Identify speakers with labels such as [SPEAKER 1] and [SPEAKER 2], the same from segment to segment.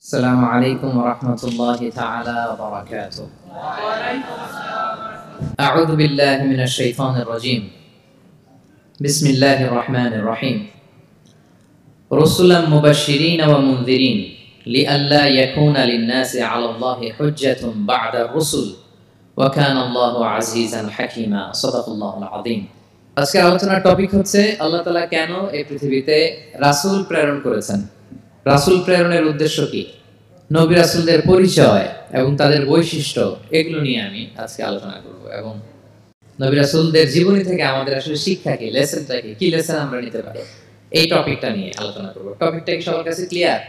[SPEAKER 1] السلام عليكم ورحمة الله تعالى وبركاته. أعوذ بالله من الشيطان الرجيم. بسم الله الرحمن الرحيم. رسلا مبشرين ومنذرين لئلا يكون للناس على الله حجة بعد الرسل وكان الله عزيزا حكيما. صدق الله العظيم. আজকের আলোচনার টপিক হচ্ছে আল্লাহ তাআলা কেন এই পৃথিবীতে রাসূল প্রেরণ করেছেন। রাসূল প্রেরণের উদ্দেশ্য কি, নবী রাসূলদের পরিচয় এবং তাদের বৈশিষ্ট্য, এগুলো নিয়ে আমি আজকে আলোচনা করব এবং নবী রাসূলদের জীবনী থেকে আমাদের আসলে শিক্ষা কি, লেসনটা কি লেসন আমরা নিতে পারি, এই টপিকটা নিয়ে আলোচনা করব। টপিকটা কি সবার কাছে ক্লিয়ার?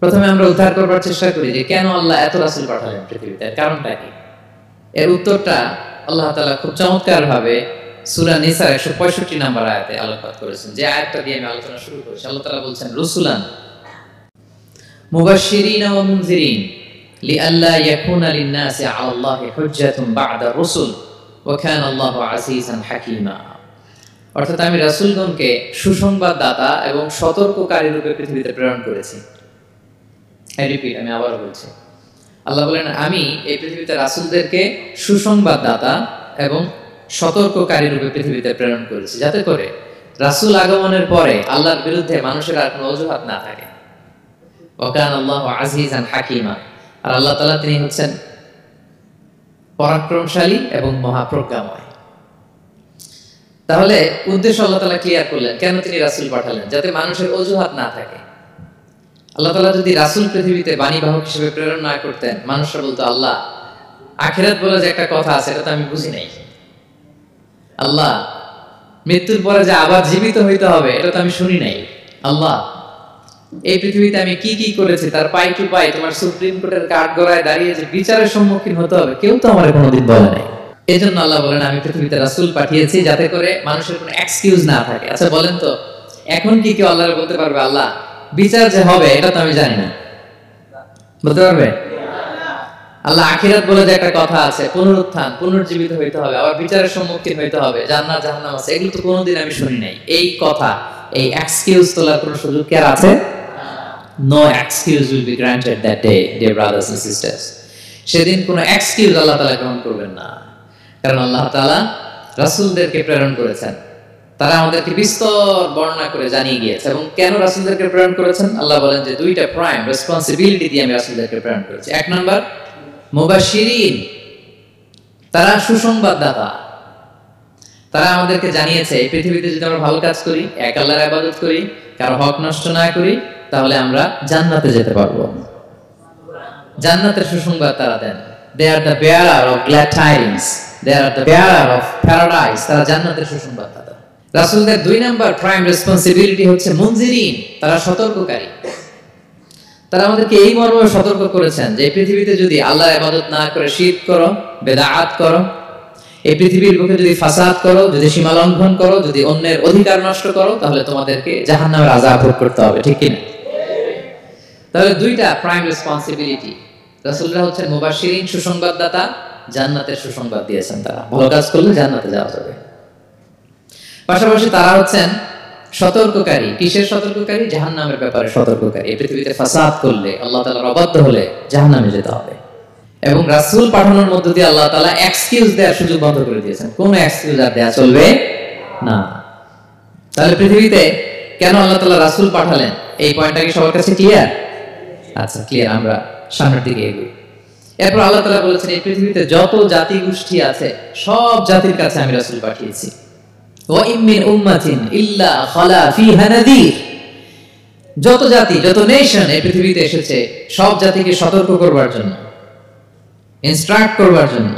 [SPEAKER 1] প্রথমে আমরা উদ্ধার করবার চেষ্টা করি যে কেন আল্লাহ এত রাসূল পাঠালেন পৃথিবীতে, কারণটা কি। এর উত্তরটা আল্লাহ তাআলা খুব চমৎকার ভাবে সূরা নিসার 165 নম্বর আয়াতে আলোকপাত করেছেন। যে আয়াতটা দিয়ে আমি আলোচনা শুরু করেছি, আল্লাহ তাআলা বলছেন রুসুলান মুবাশশিরিন ওয়া মুনযিরিন লিআল্লা ইয়াকুনা লিন-নাসি আলাল্লাহি হুজ্জাতুন বা'দা রুসুল ওয়া কানা আল্লাহু আজিজান হাকীমা। অর্থাৎ আমি রাসূলগণকে সুসংবাদদাতা এবং সতর্ককারী রূপে পৃথিবীতে প্রেরণ করেছি। আমি আবার বলছি, আল্লাহ বলেন আমি এই পৃথিবীতে রাসূলদেরকে সুসংবাদদাতা এবং সতর্ককারী রূপে পৃথিবীতে প্রেরণ করেছি, যাতে করে রাসূল আগমনের পরে আল্লাহর বিরুদ্ধে মানুষের আর কোনো অজুহাত না থাকে। ওয়া কানা আল্লাহু আজিজান হাকীমা। আর আল্লাহ তাআলা তিনি হচ্ছেন পরাক্রমশালী এবং মহাপ্রজ্ঞাময়। তাহলে উদ্দেশ্য আল্লাহ তাআলা ক্লিয়ার করলেন, কেন তিনি রাসূল পাঠালেন, যাতে মানুষের অজুহাত না থাকে। আল্লাহ তাআলা যদি রাসূল পৃথিবীতে বাণীবাহক হিসেবে প্রেরণ না করতেন, মানুষরা বলতো আল্লাহ আখিরাত বলে যে একটা কথা আছে এটা তো আমি বুঝি নাই, আল্লাহ মৃত্যুর পরে যে আবার জীবিত হইতে হবে এটা তো আমি শুনি নাই, আল্লাহ এই পৃথিবীতে আমি কি কি করেছি তার পাই টু পাই তোমার সুপ্রিম কোর্টের কাঠগড়ায় দাঁড়িয়ে যে বিচারের সম্মুখীন হতে হবে কেউ তো আমার কোনোদিন বলে নাই। এই জন্য আল্লাহ বলেন আমি পৃথিবীতে রাসূল পাঠিয়েছি যাতে করে মানুষের কোনো এক্সকিউজ না থাকে। আচ্ছা বলেন তো, এখন কি কেউ আল্লাহর বলতে পারবে আল্লাহ বিচার যে হবে এটা তো আমি জানি না, বলতে পারবে? আল্লাহ আখিরাত বলে যে একটা কথা আছে, পুনরুত্থান, পুনর্জীবিত হইতে হবে, আবার বিচারের সম্মুখীন হইতে হবে, জান্নাত জাহান্নাম আছে, এগুলো তো কোনোদিন আমি শুনি নাই। এই কথা, এই এক্সকিউজ তোলার কোনো সুযোগ কি আর আছে? No excuse will be granted that day, dear brothers and sisters. সেদিন কোনো এক্সকিউজ আল্লাহ তাআলা গ্রহণ করবেন না, কারণ আল্লাহ তাআলা রাসূলদেরকে প্রেরণ করেছেন, তারা আমাদেরকে বিস্তর বর্ণনা করে জানিয়ে গিয়েছে। এবং কেন রাসূলদেরকে প্রেরণ করেছেন আল্লাহ বলেন যে দুইটা প্রাইম রেসপন্সিবিলিটি দিয়ে আমি রাসূলদেরকে প্রেরণ করেছি। এক নাম্বার মুবাশশিরিন, তারা সুসংবাদদাতা, তারা আমাদেরকে জানিয়েছে এই পৃথিবীতে যদি আমরা ভালো কাজ করি, এক আল্লাহর ইবাদত করি, কারো হক নষ্ট না করি, তাহলে আমরা জান্নাতে যেতে পারবো। জান্নাতের সুসংবাদ তারা দেন। They are the bearer of glad tidings. They are the bearer of paradise. তারা জান্নাতের সুসংবাদদাতা। রাসূলদের দুই নাম্বার প্রাইম রেসপন্সিবিলিটি হচ্ছে মুনজিরিন, তারা সতর্ককারী। তারা আমাদেরকে এই মর্মে সতর্ক করেছেন যে এই পৃথিবীতে যদি আল্লাহর ইবাদত না করে শিরক করো, বেদাত করো, এই পৃথিবীর বুকে যদি ফাসাদ করো, যদি সীমা লঙ্ঘন করো, যদি অন্যের অধিকার নষ্ট করো, তাহলে তোমাদেরকে জাহান্নামের আযাব ভোগ করতে হবে, ঠিক কি না? তাহলে দুইটা প্রাইম রেসপন্সিবিলিটি। রাসূলরা হচ্ছেন মুবাশশিরিন, সুসংবাদদাতা, জান্নাতের সুসংবাদ দিয়েছেন। তারা ভালো কাজ করলে জান্নাতে যাওয়া যাবে। পাশাপাশি তারা হচ্ছেন সতর্ককারী। কিসের সতর্ককারী? জাহান্নামের ব্যাপারে সতর্ককারী। এই পৃথিবীতে ফাসাদ করলে, আল্লাহ তাআলার অবাধ্য হলে জাহান্নামে যেতে হবে। এবং রাসূল পাঠানোর মধ্য দিয়ে আল্লাহ তাআলা এক্সকিউজ দেওয়ার সুযোগ বন্ধ করে দিয়েছেন। কোনো এক্সকিউজ আর দেয়া চলবে না। তাহলে পৃথিবীতে কেন আল্লাহ তাআলা রাসূল পাঠালেন, এই পয়েন্টটা কি সবার কাছে ক্লিয়ার? আচ্ছা ক্লিয়ার, আমরা সামনের দিকে এগোই। এরপর আল্লাহ তাআলা বলেছেন এই পৃথিবীতে যত জাতি গোষ্ঠী আছে সব জাতির কাছে আমি রাসূল পাঠিয়েছি। ওয়া ইম মিন উম্মাতিন ইল্লা খালা ফিহা নাযীর। যত জাতি, যত নেশন এই পৃথিবীতে এসেছে সব জাতিকে সতর্ক করবার জন্য, ইনস্ট্রাক্ট করবার জন্য,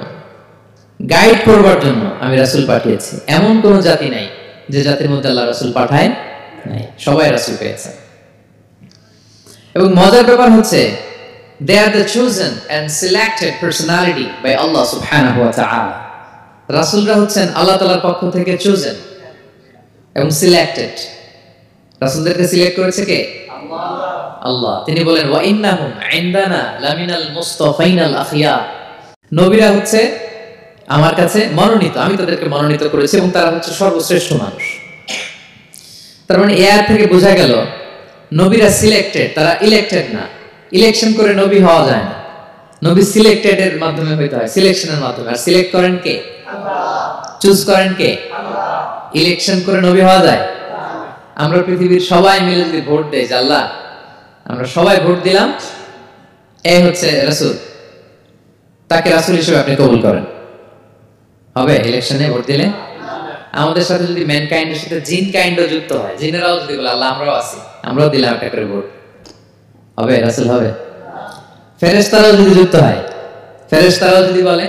[SPEAKER 1] গাইড করবার জন্য আমি রাসূল পাঠিয়েছি। এমন কোন জাতি নাই যে জাতির মধ্যে আল্লাহ রাসূল পাঠায় নাই, সবাই রাসূল পেয়েছে। এবং মজার ব্যাপার হচ্ছে they are the chosen and selected personality by Allah subhanahu wa ta'ala. রাসূলরা হচ্ছেন আল্লাহ তাআলার পক্ষ থেকে chosen এবং selected। রাসূলদেরকে সিলেক্ট করেছে কে? আল্লাহ। তিনি বলেন ওয়া ইন্নাহুম ইনদানা লামিনাল মুস্তাফাইনাল আখিয়ার। নবীরা হচ্ছে আমার কাছে মনোনীত, আমি তাদেরকে মনোনীত করেছি এবং তারা হচ্ছে সর্বশ্রেষ্ঠ মানুষ। তার মানে এর থেকে বোঝা গেল নবীরা সিলেক্টেড, তারা ইলেক্টেড না। ইলেকশন করে নবী হওয়া যায় না, নবী সিলেক্টেড এর মাধ্যমে হইতে হয়, সিলেকশনের মাধ্যমে। আর সিলেক্ট করেন কে? আল্লাহ। চুজ করেন কে? আল্লাহ। ইলেকশন করে নবী হওয়া যায়? আমরা পৃথিবীর সবাই মিলে যদি ভোট দেই, যে আল্লাহ আমরা সবাই ভোট দিলাম, এ হচ্ছে রাসূল, তাকে রাসূল হিসেবে আপনি কবুল করেন, হবে ইলেকশনে ভোট দিলে? আমাদের সাথে যদি ম্যানকাইন্ডের সাথে জিন কাইন্ডও যুক্ত হয়, জিনেরাও যদি বলে আল্লাহ আমরাও আছি, আমরাও দিলাম একটা করে ভোট, হবে রাসূল হবে? ফেরেশতারাও যদি যুক্ত হয়, ফেরেশতারাও যদি বলে,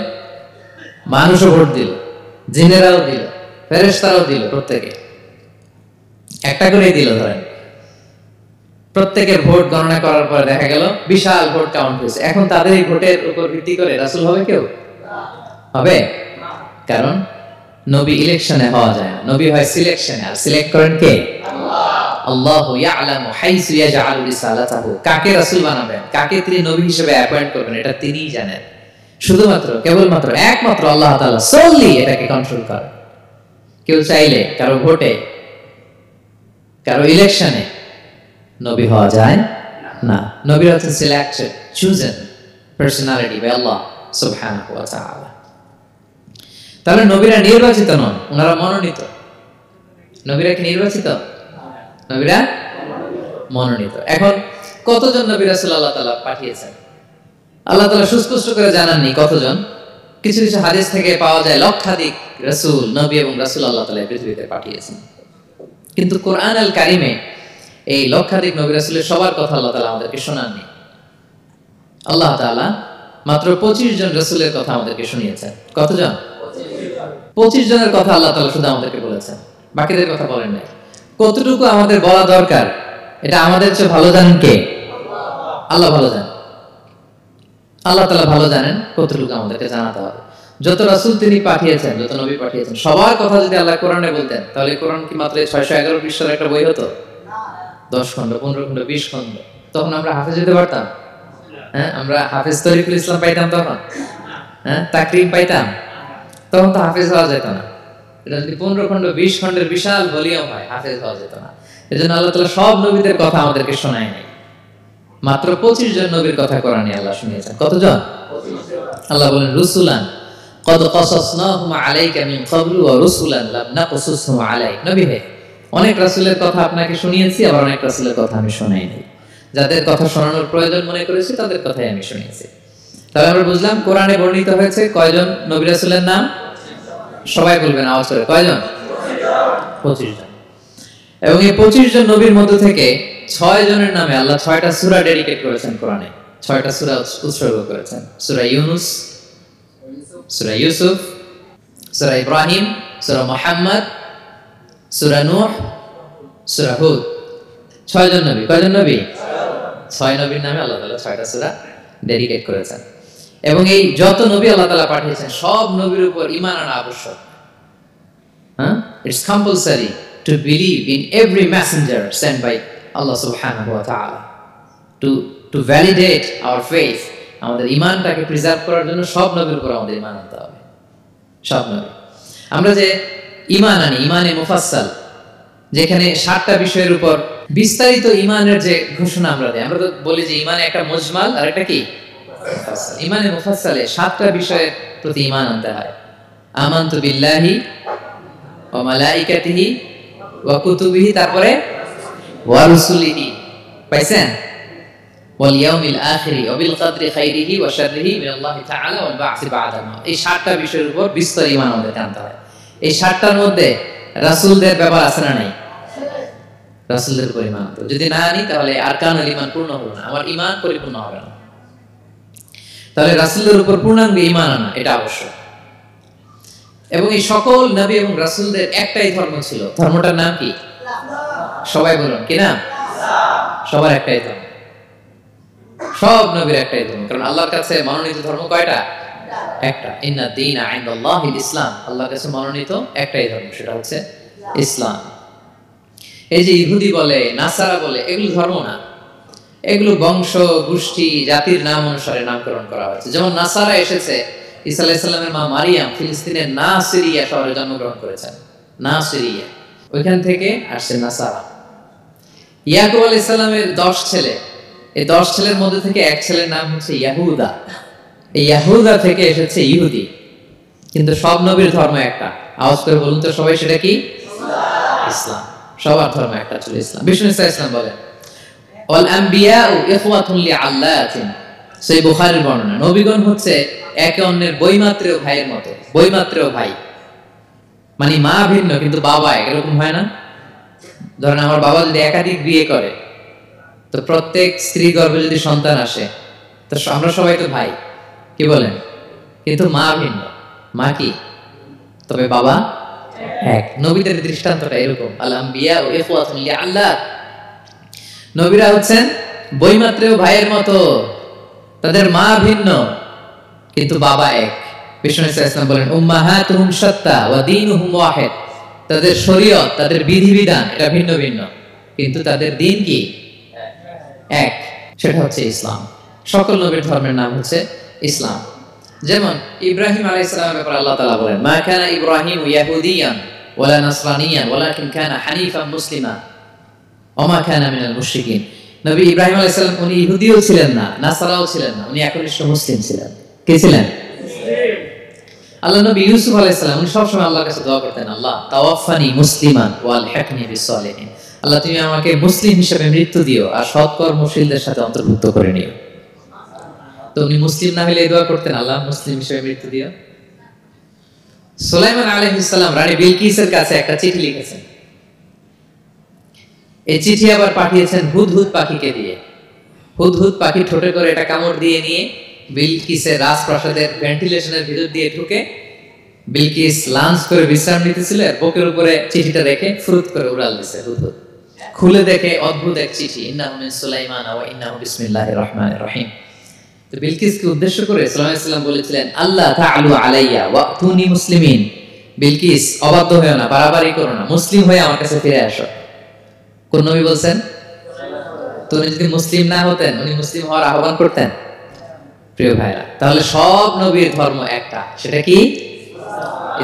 [SPEAKER 1] মানুষও ভোট দিল, জিনেরাও দিল, ফেরেশতারাও দিল, প্রত্যেকে একটা করেই দিল, ধরেন প্রত্যেকের ভোট গণনা করার পর দেখা গেল বিশাল ভোট কাউন্ট হয়েছে। এখন তাদের এই ভোটের উপর ভিত্তি করে রাসূল হবে কেউ? হবে? কারণ নবী ইলেকশনে হওয়া যায় না, নবী হয় সিলেকশনে। আর সিলেক্ট করেন কে? আল্লাহ। আল্লাহু ইয়ালামু হাইসু ইয়াজআলু রিসালাতাহু, কাকে রাসূল বানাবেন, কাকে তিনি নবী হিসেবে অ্যাপয়েন্ট করবেন, এটা তিনিই জানেন। শুধুমাত্র কেবলমাত্র একমাত্র আল্লাহ তাআলা সোললি এটাকে কন্ট্রোল করেন। কেউ চাইলে কারো ভোটে, কারো ইলেকশনে নবী হওয়া যায় না। নবী হচ্ছেন সিলেক্টেড, চুজেন পার্সোনালিটি বাই আল্লাহ সুবহানাহু ওয়া তাআলা। তাহলে নবীরা নির্বাচিত নন, ওনারা মনোনীত। নবীরা কি নির্বাচিত? নবীরা মনোনীত। এখন কতজন নবী রাসূল আল্লাহ তাআলা পাঠিয়েছেন? আল্লাহ তাআলা সুস্পষ্ট করে জানাননি কতজন। কিছু কিছু হাদিস থেকে পাওয়া যায় লক্ষাধিক রাসূল, নবী এবং রাসূল আল্লাহ তাআলা পৃথিবীতে পাঠিয়েছেন। কিন্তু কোরআন আল কারিমে এই লক্ষাধিক নবী রাসূলের সবার কথা আল্লাহ তাআলা আমাদেরকে শোনাননি। আল্লাহ তাআলা মাত্র 25 জন রাসূলের কথা আমাদেরকে শুনিয়েছেন। কতজন? 25 জনের কথা আল্লাহ তাআলা শুধু আমাদেরকে বলেছেন, বাকিদের কথা বলেন নাই। কতটুকু আমাদের বলা দরকার, এটা আমাদের চেয়ে ভালো জানেন কে? আল্লাহ ভালো জানেন। আল্লাহ তাআলা ভালো জানেন কতটুকু আমাদেরকে জানাতে হবে। যত রাসূল তিনি পাঠিয়েছেন, যত নবী পাঠিয়েছেন, সবার কথা যদি আল্লাহ কোরআনে বলতেন, তাহলে কোরআন কি মাত্র 611 পৃষ্ঠার একটা বই হতো? 10 খণ্ড, 15 খণ্ড, 20 খণ্ড। তখন আমরা হাফেজ হতে পারতাম? হ্যাঁ, আমরা হাফেজ তরিকুল ইসলাম পাইতাম তখন? হ্যাঁ, তাকরিম পাইতাম? তখন তো হাফেজ হওয়া যেত না। এটা যদি 15 খণ্ড, 20 খণ্ডের বিশাল ভলিউম হয়, হাফেজ হওয়া যেত না। এজন্য আল্লাহ তাআলা সব নবীদের কথা আমাদেরকে শোনায় নাই, মাত্র 25 জন নবীর কথা কোরআনে আল্লাহ শুনিয়েছেন। কতজন? 25 জন। আল্লাহ বলেন রুসুলান কদ কাসাসনাহুম আলাইকা মিন ক্বাবলু ওয়া রুসুলান লাম নাকসুসহুম আলাইক। নবী হে, অনেক রাসূলের কথা আপনাকে শুনিয়েছি, আবার অনেক রাসূলের কথা আমি শোনাই নাই। যাদের কথা শোনানোর প্রয়োজন মনে করেছি তাদের কথাই আমি শুনিয়েছি। তাহলে আমরা বুঝলাম কোরআনে বর্ণিত হয়েছে কয়জন নবী রাসূলের নাম? সবাই বলবেন আওয়াজ করে, কয়জন? 25 জন। এবং এই 25 জন নবীর মধ্য থেকে 6 জনের নামে আল্লাহ 6টা সূরা ডেডিকেট করেছেন কোরআনে, 6টা সূরা উৎসর্গ করেছেন। সূরা ইউনূস, সূরা ইউসুফ, সূরা ইব্রাহিম, সূরা মুহাম্মদ, সূরা নূহ, সূরা হুদ। 6 জন নবী। কয়জন নবী? 6 নবীর নামে আল্লাহ তাআলা 6টা সূরা ডেডিকেট করেছেন। এবং এই যত নবী আল্লাহ তাআলা পাঠিয়েছেন, সব নবীর উপর ঈমান আনা আবশ্যক। হ্যাঁ, it's compulsory to believe in every messenger sent by Allah subhanahu wa ta'ala. To validate our faith, আমাদের ঈমানটাকে প্রিজার্ভ করার জন্য সব নবীর উপর আমাদের ঈমান আনতে হবে। সব নবী। আমরা যে ঈমান আনি, ঈমানে মুফাসসাল, যেখানে 7টা বিষয়ের উপর বিস্তারিত ঈমানের যে ঘোষণা আমরা দেই, আমরা তো বলি যে ঈমানে একটা মুজমাল আর একটা কি মুফাসসাল। ঈমানে মুফাসসালে 7টা বিষয়ের প্রতি ঈমান আনতে হয়। আমানতু বিল্লাহি ওয়া মালাইকাতিহি ওয়া কুতুবিহি, তারপরে ওয়া রুসুলিহি, পাইছেন? ওয়াল ইয়াউমিল আখিরি ওয়া বিল কদরি খাইরিহি ওয়া শাররিহি মিনাল্লাহি তাআলা ওয়াল বা'সি বা'দাল মাউত। এই 7টা বিষয়ের উপর বিস্তারিত ঈমান আমাদের আনতে হয়। এই 7টার মধ্যে রাসূলদের ব্যাপার আছে না নাই? রাসূলদের উপর ঈমান আনতে, যদি না আনি তাহলে আরকানুল ঈমান পূর্ণ হবে না, আমার ঈমান পরিপূর্ণ হবে না। তাহলে রাসূলদের উপর পূর্ণাঙ্গ ঈমান আনা এটা আবশ্যক। এবং এই সকল নবী এবং রাসূলদের একটাই ধর্ম ছিল। ধর্মটার নাম কি? সবাই বলুন, কি নাম? সবার একটাই ধর্ম, সব নবীর একটাই ধর্ম। কারণ আল্লাহর কাছে মনোনীত ধর্ম কয়টা? একটা। ইন্না দীনা ইনদাল্লাহিল ইসলাম, আল্লাহর কাছে মনোনীত একটাই ধর্ম, সেটা হচ্ছে ইসলাম। এই যে ইহুদি বলে, নাসারা বলে, এগুলো ধর্ম না, এগুলো বংশ, গোষ্ঠী, জাতির নাম অনুসারে নামকরণ করা হয়েছে। যেমন নাসারা এসেছে, ঈসা আলাইহিস সালামের মা মারিয়াম ফিলিস্তিনের নাসিরিয়া শহরে জন্মগ্রহণ করেছেন। নাসিরিয়া, ওইখান থেকে আসছে নাসারা। ইয়াকুব আলাইহিস সালামের 10 ছেলে, এই 10 ছেলের মধ্যে থেকে এক ছেলের নাম হচ্ছে ইয়াহুদা। এই ইয়াহুদা থেকে এসেছে ইহুদি। কিন্তু সব নবীর ধর্ম একটা। আওয়াজ করে বলুন তো সবাই, সেটা কি? ইসলাম। সবার ধর্ম একটা ছিল ইসলাম। বিষ্ণু ইসলাম বলেন ওয়াল আম্বিয়াউ ইখওয়াতুন লিআল্লাতিন, সেই বুখারীর বর্ণনা, নবীগণ হচ্ছে একে অন্যের বৈমাত্রেয় ভাইয়ের মতো। বৈমাত্রেয় ভাই মানে মা ভিন্ন কিন্তু বাবা এক, এরকম হয় না? ধরেন আমার বাবা যদি একাধিক বিয়ে করে, তো প্রত্যেক স্ত্রী গর্ভে যদি সন্তান আসে, তো আমরা সবাই তো ভাই, কি বলেন? কিন্তু মা ভিন্ন। মা কি? তবে বাবা এক। নবীদের দৃষ্টান্তটা এরকম, আল আম্বিয়া ও ইখওয়াতুন লিআল্লাত, নবীরা হচ্ছেন বৈমাত্রেয় ভাইয়ের মতো, তাদের মা ভিন্ন কিন্তু বাবা এক। বিষ্ণু ইসলাম বলেন উম্মাহাতুহুম শাত্তা ওয়া দীনুহুম ওয়াহিদ, তাদের শরীয়ত, তাদের বিধিবিধান এটা ভিন্ন ভিন্ন কিন্তু তাদের দ্বীন কি? এক, সেটা হচ্ছে ইসলাম। সকল নবীর ধর্মের নাম হচ্ছে ইসলাম। যেমন ইব্রাহিম আলাইহিস সালামের ব্যাপারে আল্লাহ তাআলা বলেন মা কানা ইব্রাহিম ইয়াহুদিয়ান ওয়ালা নাসরানিয়ান ওয়ালাকিন কানা হানিফান মুসলিমা ওয়া মা কানা মিনাল মুশরিকিন। নবী ইব্রাহিম আলাইহিস সালাম উনি ইহুদিও ছিলেন না, নাসারাও ছিলেন না, উনি একনিষ্ঠ মুসলিম ছিলেন। কে ছিলেন? আল্লাহ নবী ইউসুফ আলাইহিস সালাম উনি সবসময় আল্লাহর কাছে দোয়া করতেন, আল্লাহ তাওয়াফানি মুসলিমান ওয়াল হিকনি বিসসালিহিন, আল্লাহ তুমি আমাকে মুসলিম হিসেবে মৃত্যু দিও আর সৎকর্মশীলদের সাথে অন্তর্ভুক্ত করে নিও। তো উনি মুসলিম না হলে এই দোয়া করতেন, আল্লাহ মুসলিম হিসেবে মৃত্যু দিও। সুলাইমান আলাইহিস সালাম রানী বিলকিসের কাছে একটা চিঠি লিখেছেন। এই চিঠি আবার পাঠিয়েছেন হুদহুদ পাখিকে দিয়ে। হুদহুদ পাখি ঠোঁটে করে এটা কামড় দিয়ে নিয়ে বিলকিসের রাজপ্রাসাদের ভেন্টিলেশনের ভিতর দিয়ে ঢুকে বিলকিস লাঞ্চ করে বিশ্রাম নিতেছিল, বুকের উপরে চিঠিটা রেখে ফুরুত করে উড়াল দিছে হুদহুদ। খুলে দেখে অদ্ভুত এক চিঠি, ইন্নাহু মিন সুলাইমান ওয়া ইন্নাহু বিসমিল্লাহির রহমানির রহিম। তো বিলকিসকে উদ্দেশ্য করে সাল্লাল্লাহু আলাইহি ওয়াসাল্লাম বলেছিলেন আল্লাহ তাআলু আলাইয়া ওয়াতুনি মুসলিমিন, বিলকিস অবাধ্য হয়ো না, বাড়াবাড়ি করো না, মুসলিম হয়ে আমার কাছে ফিরে আসো। কোন নবী বলছেন? তো উনি যদি মুসলিম না হতেন, উনি মুসলিম হওয়ার আহ্বান করতেন? প্রিয় ভাইরা, তাহলে সব নবীর ধর্ম একটা, সেটা কি?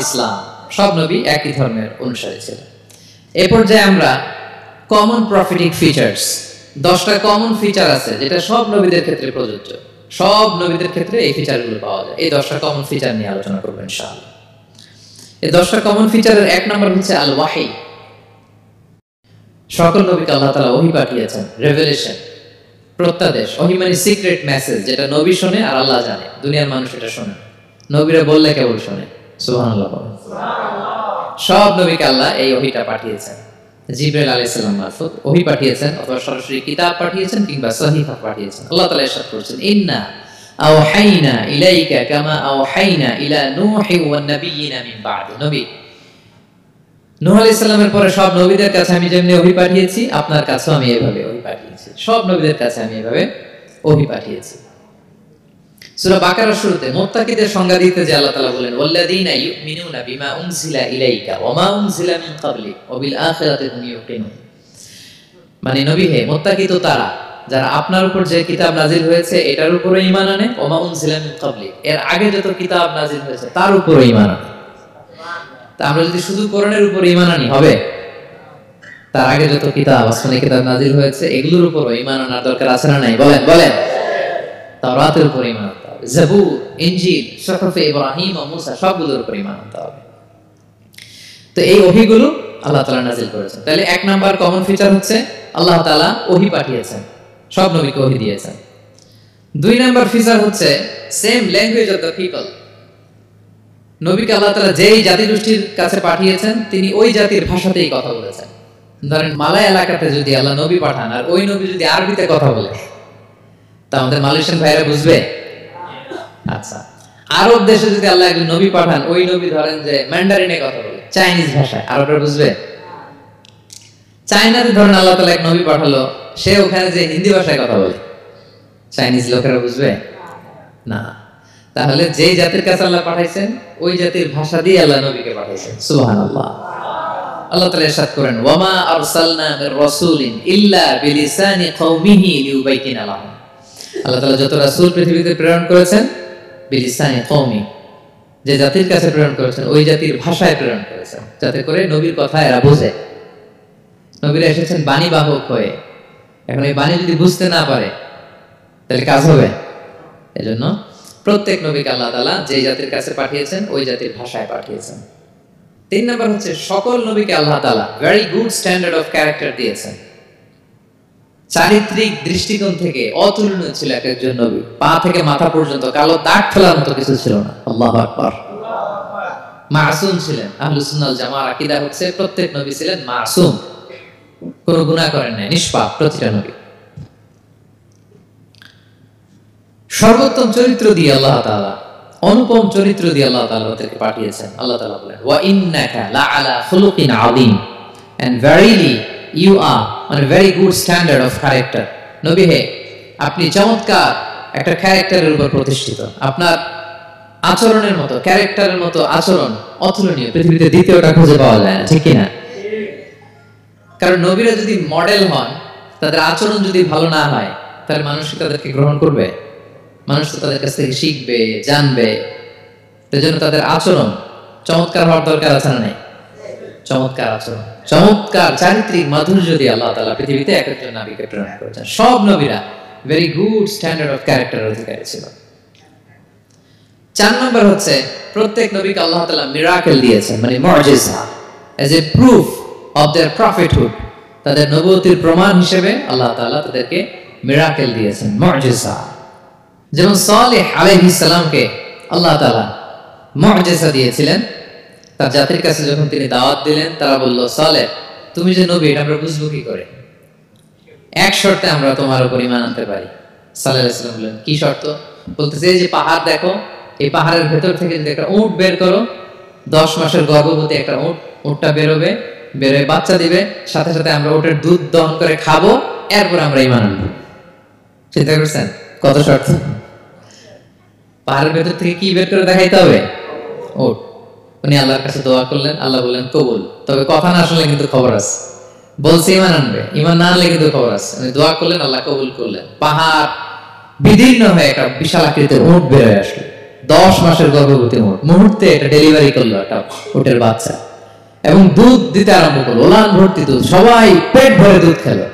[SPEAKER 1] ইসলাম। সব নবী একই ধর্মের অনুসারী ছিলেন। এই পর্যায়ে আমরা কমন প্রফিটিক ফিচার্স, 10টা কমন ফিচার আছে যেটা সব নবীদের ক্ষেত্রে প্রযোজ্য। সব নবীদের ক্ষেত্রে এই ফিচারগুলো পাওয়া যায়। এই 10টা কমন ফিচার নিয়ে আলোচনা করব ইনশাআল্লাহ। এই 10টা কমন ফিচারের এক নাম্বার হচ্ছে আল ওয়াহি। সকল নবীকে আল্লাহ তাআলা ওহী পাঠিয়েছেন, রেভেলেশন, প্রত্যাদেশ। ওহী মানে সিক্রেট মেসেজ, যেটা নবী শোনে আর আল্লাহ জানে, দুনিয়ার মানুষ এটা শোনে। নবীরা বললে কেবল শোনে। সুবহানাল্লাহ। সব নবীকে আল্লাহ এই ওহীটা পাঠিয়েছেন। জিবরাইল আলাইহিস সালাম মারফত ওহী পাঠিয়েছেন, অথবা সরাসরি কিতাব পাঠিয়েছেন, কিংবা সহিফা পাঠিয়েছেন। আল্লাহ তাআলা ইরশাদ করেছেন ইন্না আওহাইনা ইলাইকা কামা আওহাইনা ইলা নূহি ওয়ান নাবিয়িনা মিন বা'দি। নবী নূহ আলাইহিস সালামের পরে সব নবীদের কাছে আমি যেমনি ওহী পাঠিয়েছি, আপনার কাছেও আমি এইভাবে ওহী পাঠিয়েছি। সব নবীদের কাছে আমি এইভাবে ওহী পাঠিয়েছি। সূরা বাকারার শুরুতে মুত্তাকিদের সংজ্ঞা দিতে যে আল্লাহ তাআলা বলেন ওয়াল্লাযীনা ইউমিনুনা বিমা উনজিলা ইলাইকা ওয়া মা উনজিলা মিন ক্বাবলিক ওয়া বিল আখিরাতি হুম ইউকিনুন, মানে নবী হে, মুত্তাকি তো তারা যারা আপনার উপর যে কিতাব নাজিল হয়েছে এটার উপরে ঈমান আনে, ওয়া মা উনজিলা মিন ক্বাবলিক, এর আগে যত কিতাব নাজিল হয়েছে তার উপরে ঈমান আনে। তা আমরা যদি শুধু কোরআনের উপর ঈমান আনি হবে? তার আগে যত কিতাব, আসমানি কিতাব নাজিল হয়েছে এগুলোর উপর ঈমান আনার দরকার আছে না নাই? বলেন বলেন। তাওরাতের উপর ঈমান আনতে হবে, জাবুর, ইনজিল, সুহুফে ইব্রাহিম ও মুসা সবগুলোর উপর ঈমান আনতে হবে। তো এই ওহীগুলো আল্লাহ তাআলা নাজিল করেছেন। তাহলে এক নাম্বার কমন ফিচার হচ্ছে আল্লাহ তাআলা ওহী পাঠিয়েছেন, সব নবীকে ওহী দিয়েছেন। 2 নাম্বার ফিচার হচ্ছে same language of the people. নবীকে আল্লাহ তাআলা যেই জাতি গোষ্ঠীর কাছে পাঠিয়েছেন তিনি ওই জাতির ভাষাতেই কথা বলেছেন। ধরেন মালয় এলাকাতে যদি আল্লাহ নবী পাঠান আর ওই নবী যদি আরবিতে কথা বলে, তা আমাদের মালয়েশিয়ান ভাইরা বুঝবে? আচ্ছা, আরব দেশে যদি আল্লাহ একজন নবী পাঠান, ওই নবী ধরেন যে ম্যান্ডারিনে কথা বলে, চাইনিজ ভাষায়, আরবরা বুঝবে? চায়নাতে ধরেন আল্লাহ তাআলা এক নবী পাঠালো, সে ওখানে যে হিন্দি ভাষায় কথা বলে, চাইনিজ লোকেরা বুঝবে না। তাহলে যে জাতির কাছে আল্লাহ পাঠাইছেন ওই জাতির ভাষা দিয়ে আল্লাহ নবীকে পাঠাইছেন। সুবহানাল্লাহ। আল্লাহ তাআলা ইরশাদ করেন ওয়ামা আরসালনা মির রাসূলিন ইল্লা বিলিসানি কওমিহি লিউবাইয়িনা লাহুম। আল্লাহ তাআলা যত রাসূল পৃথিবীতে প্রেরণ করেছেন বিলিসানি কওমি, যে জাতির কাছে প্রেরণ করেছেন ওই জাতির ভাষায় প্রেরণ করেছেন, যাতে করে নবীর কথা এরা বোঝে। নবীরা এসেছেন বাণী বাহক হয়ে, এখন এই বাণী যদি বুঝতে না পারে তাহলে কাজ হবে। এজন্য প্রত্যেক নবীকে আল্লাহ তাআলা যে জাতির কাছে পাঠিয়েছেন ওই জাতির ভাষায় পাঠিয়েছেন। 3 নাম্বার হচ্ছে সকল নবীকে আল্লাহ তাআলা very good standard of character দিয়েছেন। চারিত্রিক দৃষ্টিকোণ থেকে অতুলনীয় ছিল এক একজন নবী। পা থেকে মাথা পর্যন্ত কালো দাগ ফেলার মতো কিছু ছিল না। আল্লাহু আকবার। মাসুম ছিলেন। আহলুস সুন্নাহ ওয়াল জামাআর আকীদা হচ্ছে প্রত্যেক নবী ছিলেন মাসুম, কোনো গুনাহ করেন নাই, নিষ্পাপ প্রতিটা নবী। সর্বোত্তম চরিত্র দিয়ে আল্লাহ তাআলা, অনুপম চরিত্র দিয়ে আল্লাহ তাআলা তাদেরকে পাঠিয়েছেন। আল্লাহ তাআলা বলেন ওয়া ইন্নাকা লাআলা খুলুকিন আযীম, and verily you are on a very good standard of character. নবী হে, আপনি চমৎকার একটা ক্যারেক্টারের উপর প্রতিষ্ঠিত। আপনার আচরণের মতো, ক্যারেক্টারের মতো আচরণ অতুলনীয়, পৃথিবীতে দ্বিতীয়টা খুঁজে পাওয়া যায় না, ঠিক কিনা? কারণ নবীরা যদি মডেল হন, তাদের আচরণ যদি ভালো না হয়, তাহলে মানুষ তাদেরকে গ্রহণ করবে? মানুষ তো তাদের কাছ থেকে শিখবে, জানবে। সেজন্য তাদের আচরণ চমৎকার হওয়ার দরকার আছে না নাই? চমৎকার আচরণ, চমৎকার চারিত্রিক মাধুর্য দিয়ে আল্লাহ তাআলা পৃথিবীতে এক একজন নবীকে প্রেরণ করেছেন। সব নবীরা ভেরি গুড স্ট্যান্ডার্ড অফ ক্যারেক্টারের অধিকারী ছিল। 4 নম্বর হচ্ছে প্রত্যেক নবীকে আল্লাহ তাআলা মিরাকেল দিয়েছেন, মানে মুআজিজা, as a proof of their prophethood. তাদের নবুয়তির প্রমাণ হিসেবে আল্লাহ তাআলা তাদেরকে মিরাকেল দিয়েছেন, মুআজিজা। যেমন সালেহ আলাইহিস সালামকে আল্লাহ তাআলা মুআজিজা দিয়েছিলেন। তার জাতির কাছে যখন তিনি দাওয়াত দিলেন, তারা বলল, সালেহ তুমি যে নবী এটা আমরা বুঝবো কি করে? এক শর্তে আমরা তোমার উপর ঈমান আনতে পারি। সালেহ আলাইহিস সালাম বললেন, কি শর্ত? বলতেছে, এই যে পাহাড় দেখো, এই পাহাড়ের ভেতর থেকে যদি একটা উট বের করো, 10 মাসের গর্ভবতী একটা উটটা বেরোবে, বেরোয় বাচ্চা দিবে, সাথে সাথে আমরা উটের দুধ দহন করে খাবো, এরপর আমরা ঈমান আনবো। চিন্তা করছেন কত শর্ত? পাহাড়ের ভেতর থেকে কি বের করে দেখাইতে হবে? উট। উনি আল্লাহর কাছে দোয়া করলেন, আল্লাহ বললেন কবুল। তবে কথা না শুনলে কিন্তু খবর আছে। বলছে ঈমান আনবে, ঈমান না আনলে কিন্তু খবর আছে। উনি দোয়া করলেন, আল্লাহ কবুল করলেন। পাহাড় বিদীর্ণ হয়ে একটা বিশাল আকৃতির উট বের হয়ে আসলো, 10 মাসের গর্ভবতী উট। মুহূর্তে এটা ডেলিভারি করলো একটা উটের বাচ্চা, এবং দুধ দিতে আরম্ভ করলো, ওলান ভর্তি দুধ। সবাই পেট ভরে দুধ খেলো।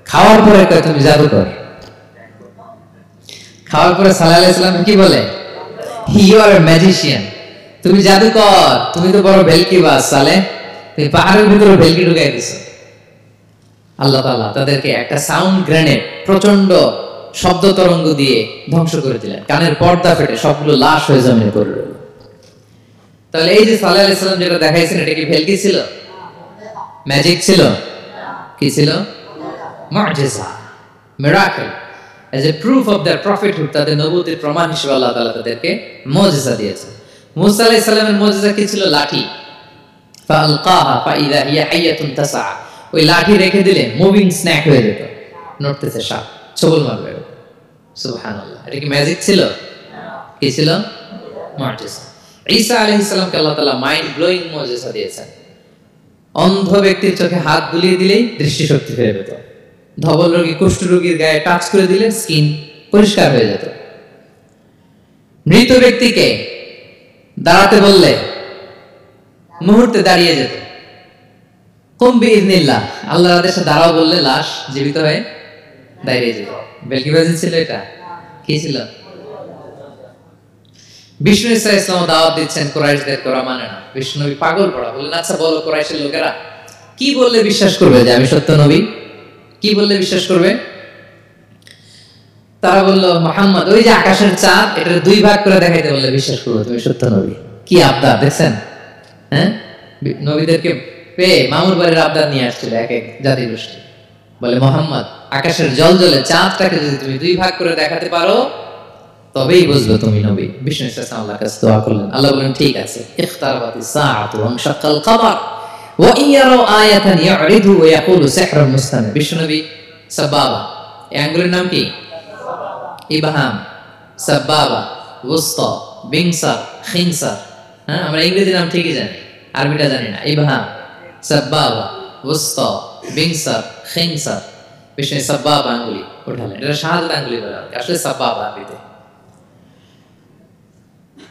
[SPEAKER 1] খাওয়ার পরে কয়, তুমি জাদুকর। খাওয়ার পরে সালেহ আলাইহিস সালাম কি বলে? You are a magician. তুমি জাদুকর, তুমি তো বড় ভেলকিবাজ সালেহ, তুমি পাহাড়ের ভিতরে ভেলকি ঢুকাই দিছো। আল্লাহ তাআলা তাদেরকে একটা সাউন্ড গ্রেনেড, প্রচন্ড শব্দ তরঙ্গ দিয়ে ধ্বংস করে দিলেন। কানের পর্দা ফেটে সবগুলো লাশ হয়ে জমিনে পড়ে রইল। তাহলে এই যে সালেহ আলাইহিস সালাম যেটা দেখাইছেন, এটা কি ভেলকি ছিল? ম্যাজিক ছিল? কি ছিল? মুআজিজা, miracle, as a proof of their prophethood। তাদের নবুয়তির প্রমাণ হিসেবে আল্লাহ তাআলা তাদেরকে মুআজিজা দিয়েছেন। মুসা আলাইহিস সালামের মুআজিজা কি ছিল? লাঠি। ফাআলকাহা ফাইযা হিয়া হাইয়াতুন তাসআ। ওই লাঠি রেখে দিলে মুভিং স্ন্যাক হয়ে যেত, নড়তেছে সাপ, ছবল মারবে। সুবহানাল্লাহ। এটা কি ম্যাজিক ছিল? কি ছিল? মুআজিজা। ঈসা আলাইহিস সালামকে আল্লাহ তাআলা মাইন্ড ব্লোয়িং মুআজিজা দিয়েছেন। অন্ধ ব্যক্তির চোখে হাত বুলিয়ে দিলেই দৃষ্টিশক্তি ফিরে পেত। ধবল রোগী, কুষ্ঠ রোগীর গায়ে টাচ করে দিলে স্কিন পরিষ্কার হয়ে যেত। মৃত ব্যক্তিকে দাঁড়াতে বললে মুহূর্তে দাঁড়িয়ে যেত। কুম বিইযনিল্লাহ, আল্লাহর আদেশে দাঁড়াও বললে লাশ জীবিত হয়ে দাঁড়িয়ে যেত। বেলকিবাজি ছিল এটা? কি ছিল? বিষ্ণু ঈসা ইসলাম দাওয়াত দিচ্ছেন কুরাইশদের, ওরা মানে না। বিষ্ণু নবী পাগল পড়া, বললেন, আচ্ছা বলো কুরাইশের লোকেরা কি বললে বিশ্বাস করবে যে আমি সত্য নবী? কি বললে বিশ্বাস করবে? তারা বলল, মুহাম্মদ ওই যে আকাশের চাঁদ, এটা 2 ভাগ করে দেখাইতে বললে বিশ্বাস করবে তুমি সত্য নবী। কি আবদার দেখছেন? হ্যাঁ, নবীদেরকে পেয়ে মামুর বাড়ির আবদার নিয়ে আসছিল এক এক জাতি গোষ্ঠী। বলে, মুহাম্মদ আকাশের জলজলে চাঁদটাকে যদি তুমি 2 ভাগ করে দেখাতে পারো তবেই বুঝবে তুমি নবী। বিষ্ণু ইসলাম আল্লাহর কাছে দোয়া করলেন, আল্লাহ বললেন, ঠিক আছে। ইখতারাবাতিস সাআতু ওয়ানশাক্কাল কমার ওয়া ইন ইয়ারাউ আয়াতান ইয়ারিদু ওয়া ইয়াকুলু সিহরুন মুস্তামির। বিষ্ণু নবী সাবাবা, এই আঙ্গুলের নাম কি? ইবহাম, সাবাবা, ওয়াসতা, বিনসার, খিনসার। হ্যাঁ, আমরা ইংরেজি নাম ঠিকই জানি, আরবিটা জানি না। ইবহাম, সাবাবা, ওয়াসতা, বিনসার, খিনসার। বিষ্ণু সাবাবা আঙ্গুলি উঠালেন, এটা শাহাদাত আঙ্গুলি বলা হয়, আসলে সাবাবা আরবিতে।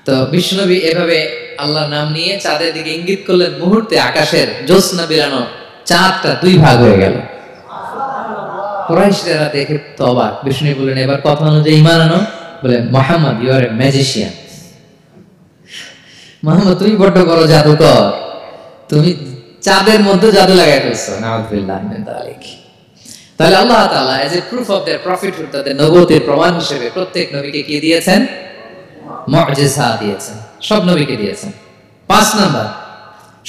[SPEAKER 1] তো বিষ্ণুনবী এভাবে আল্লাহর নাম নিয়ে চাঁদের দিকে ইঙ্গিত করলেন, মুহূর্তে আকাশের জ্যোৎস্না বিরানো চাঁদটা 2 ভাগ হয়ে গেল। কুরাইশরা দেখে তো অবাক। বিষ্ণু বললেন, এবার কথা অনুযায়ী ঈমান আনো। বলে, Muhammad, you are a magician. Muhammad, তুমি বড্ড বড় জাদুকর, তুমি চাঁদের মধ্যে জাদু লাগাই ফেলছো। নাউযুবিল্লাহি মিন যালিক। তাহলে আল্লাহ তাআলা age a proof of their প্রফিটহুড, তাদের নবুয়তের প্রমাণ হিসেবে প্রত্যেক নবীকে কি দিয়েছেন? মুআজিজা দিয়েছেন, সব নবীকে দিয়েছেন। 5 নাম্বার,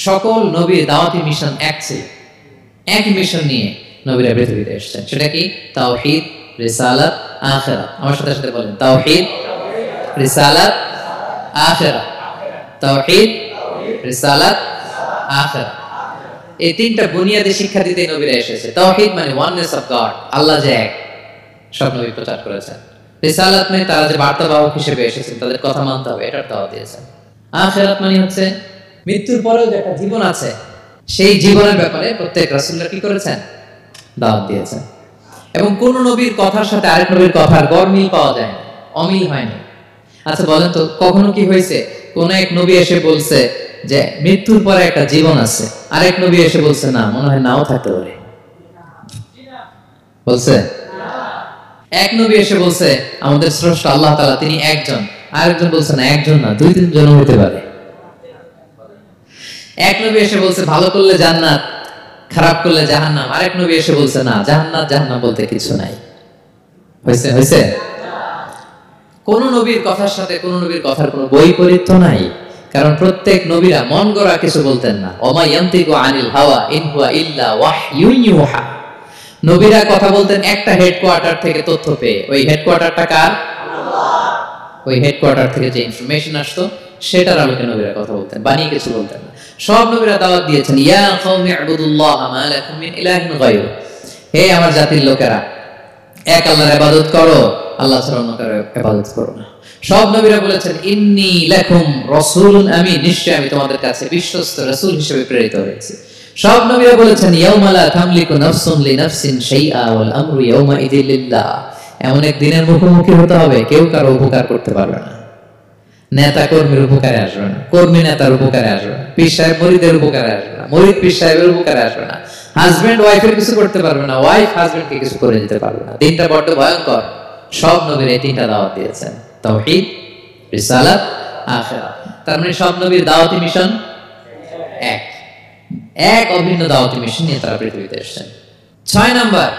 [SPEAKER 1] সকল নবীর দাওয়াতি মিশন এক ছিল, একই মিশন নিয়ে নবীরা পৃথিবীতে এসেছেন। সেটা কি? তাওহীদ, রিসালাত, আখিরাত। আমার সাথে সাথে বলেন, তাওহীদ, রিসালাত, আখিরাত। তাওহীদ, রিসালাত, আখিরাত। এই তিনটা বুনিয়াদী শিক্ষা দিতে নবীরা এসেছে। তাওহীদ মানে ওয়াননেস অফ গড, আল্লাহ যে এক, সব নবী প্রচার করেছেন। রিসালাত মানে তারা যে বার্তাবাহক হিসেবে এসেছেন, তাদের কথা মানতে হবে, এটার দাওয়াত দিয়েছেন। আখিরাত মানে হচ্ছে মৃত্যুর পরেও যে একটা জীবন আছে, সেই জীবনের ব্যাপারে প্রত্যেক রাসূলরা কি করেছেন? দাওয়াত দিয়েছেন। এবং কোন নবীর কথার সাথে আরেক নবীর কথার গরমিল পাওয়া যায় না, অমিল হয়নি। আচ্ছা বলেন তো, কখনো কি হয়েছে কোন এক নবী এসে বলছে যে মৃত্যুর পরে একটা জীবন আছে, আরেক নবী এসে বলছে না, মনে হয় নাও থাকতে পারে? বলছে? এক নবী এসে বলছে আমাদের স্রষ্টা আল্লাহ তাআলা তিনি একজন, আরেকজন বলছে না একজন না, 2-3 জন হতে পারে। এক নবী এসে বলছে ভালো করলে জান্নাত, খারাপ করলে জাহান্নাম, আরেক নবী এসে বলছে না, জান্নাত জাহান্নাম বলতে কিছু নাই। হয়েছে? হয়েছে? কোন নবীর কথার সাথে কোন নবীর কথার কোনো বৈপরীত্য নাই, কারণ প্রত্যেক নবীরা মন গড়া কিছু বলতেন না। ওমা ইয়ান্তিকু আনিল হাওয়া ইন হুয়া ইল্লা ওয়াহয়ুন ইউহা। নবীরা কথা বলতেন একটা হেডকোয়ার্টার থেকে তথ্য পেয়ে। ওই হেডকোয়ার্টারটা কার? আল্লাহ। ওই হেডকোয়ার্টার থেকে যে ইনফরমেশন আসতো সেটার আলোকে নবীরা কথা বলতেন, বানিয়ে কিছু বলতেন না। সব নবীরা দাওয়াত দিয়েছেন, ইয়া কওমি ইবুদুল্লাহ মা লাকুম মিন ইলাহিন গায়রু। হে আমার জাতির লোকেরা, এক আল্লাহর ইবাদত করো, আল্লাহ ছাড়া অন্য কারো ইবাদত করো না। সব নবীরা বলেছেন ইন্নী লাকুম রাসূলুন আমিন, নিশ্চয় আমি তোমাদের কাছে বিশ্বস্ত রাসূল হিসেবে প্রেরিত হয়েছি। সব নবীরা বলেছেন ইয়াউমা লা তামলিকু নাফসুন লিনাফসিন শাইআ ওয়াল আমরু ইয়াউমা ইযিল লিল্লাহ। এমন এক দিনের মুখোমুখি হতে হবে কেউ কারো উপকার করতে পারবে না। নেতা কর্মীর উপকারে আসবে না, কর্মী নেতার উপকারে আসবে না, পীর সাহেব মুরিদের উপকারে আসবে না, মুরিদ পীর সাহেবের উপকারে আসবে না, হাজবেন্ড ওয়াইফের কিছু করতে পারবে না, ওয়াইফ হাজবেন্ডকে কিছু করে দিতে পারবে না। দিনটা বড্ড ভয়ঙ্কর। সব নবীর এই তিনটা দাওয়াত দিয়েছেন, তাওহীদ, রিসালাত, আখিরাত। তার মানে সব নবীর দাওয়াতি মিশন এক, এক অভিন্ন দাওয়াতি মিশন নিয়ে তারা পৃথিবীতে এসেছেন। 6 নাম্বার,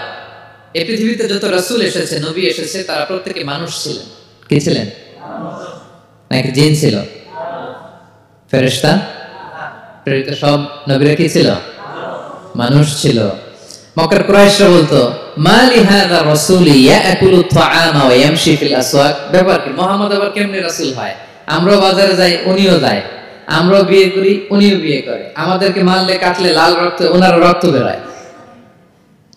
[SPEAKER 1] এই পৃথিবীতে যত রাসূল এসেছে, নবী এসেছে, তারা প্রত্যেকে মানুষ ছিলেন। কি ছিলেন? নাকি জিন ছিল? ফেরেশতা? প্রেরিত সব নবীরা কি ছিল? মানুষ ছিল। মক্কার কুরাইশরা বলতো মালি হাযা রাসূলি ইয়াকুলু আত-তাআমা ওয়া ইয়ামশি ফিল আসওয়াক। ব্যাপার কি, মুহাম্মদ আবার কেমনে রাসূল হয়? আমরাও বাজারে যাই, উনিও যায়, আমরাও বিয়ে করি, উনিও বিয়ে করে, আমাদেরকে মারলে কাটলে লাল রক্ত, ওনার রক্ত বেরোয়।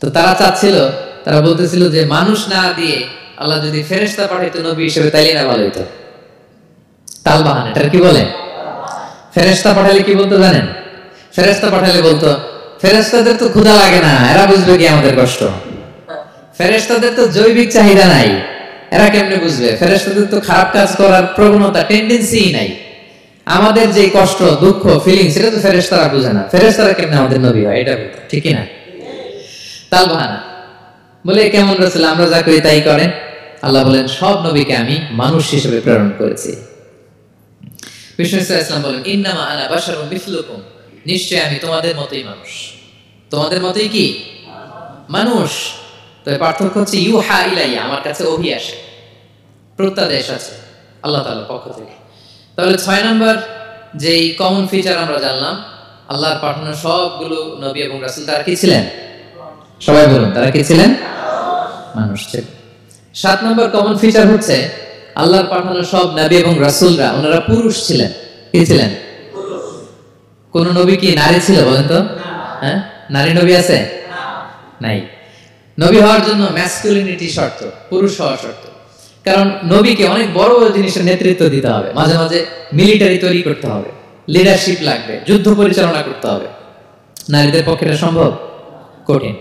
[SPEAKER 1] তো তারা চাচ্ছিল, তারা বলতেছিল যে মানুষ না দিয়ে আল্লাহ যদি ফেরেশতা পাঠাইতো নবী হিসেবে তাইলে না ভালো হইতো। তালবাহান, এটা কি বলে? ফেরেশতা পাঠালে কি বলতো জানেন? ফেরেশতা পাঠালে বলতো ফেরেশতাদের তো ক্ষুধা লাগে না, এরা বুঝবে কি আমাদের কষ্ট? ফেরেশতাদের তো জৈবিক চাহিদা নাই, এরা কেমনে বুঝবে? ফেরেশতাদের তো খারাপ কাজ করার প্রবণতা, টেন্ডেন্সি নাই। আমাদের যে কষ্ট, দুঃখ, ফিলিং, সেটা তো ফেরেশতারা বুঝে না। ফেরেশতারা কেমনে আমাদের নবী হয়? এটা বলতো, ঠিক না? তালবাহানা বলে কেমন রাসূল, আমরা যা করি তাই করেন। আল্লাহ বলেন সব নবীকে আমি মানুষ হিসেবে প্রেরণ করেছি। বিষ্ণু ইসলাম বলেন ইন্নামা আনা বাশারুন মিসলুকুম, নিশ্চয় আমি তোমাদের মতোই মানুষ। তোমাদের মতোই কি মানুষ। তো পার্থক্য হচ্ছে ইউহা ইলাইয়া, আমার কাছে ওহী আসে, প্রত্যাদেশ আছে আল্লাহ তাআলার পক্ষ থেকে। তাহলে 6 নাম্বার যেই কমন ফিচার আমরা জানলাম, আল্লাহর পাঠানো সবগুলো নবী এবং রাসূল তারা কি ছিলেন? সবাই বলুন, তারা কি ছিলেন? মানুষ ছিলেন। 7 নাম্বার কমন ফিচার হচ্ছে আল্লাহর পাঠানো সব নবী এবং রাসূলরা ওনারা পুরুষ ছিলেন। কি ছিলেন? কোন নবী কি নারী ছিল বলেন তো? হ্যাঁ, নারী নবী আছে? নাই। নবী হওয়ার জন্য ম্যাসকুলিনিটি শর্ত, পুরুষ হওয়া শর্ত। কারণ নবীকে অনেক বড় বড় জিনিসের নেতৃত্ব দিতে হবে, মাঝে মাঝে মিলিটারি তৈরি করতে হবে, লিডারশিপ লাগবে, যুদ্ধ পরিচালনা করতে হবে। নারীদের পক্ষে এটা সম্ভব? কঠিন।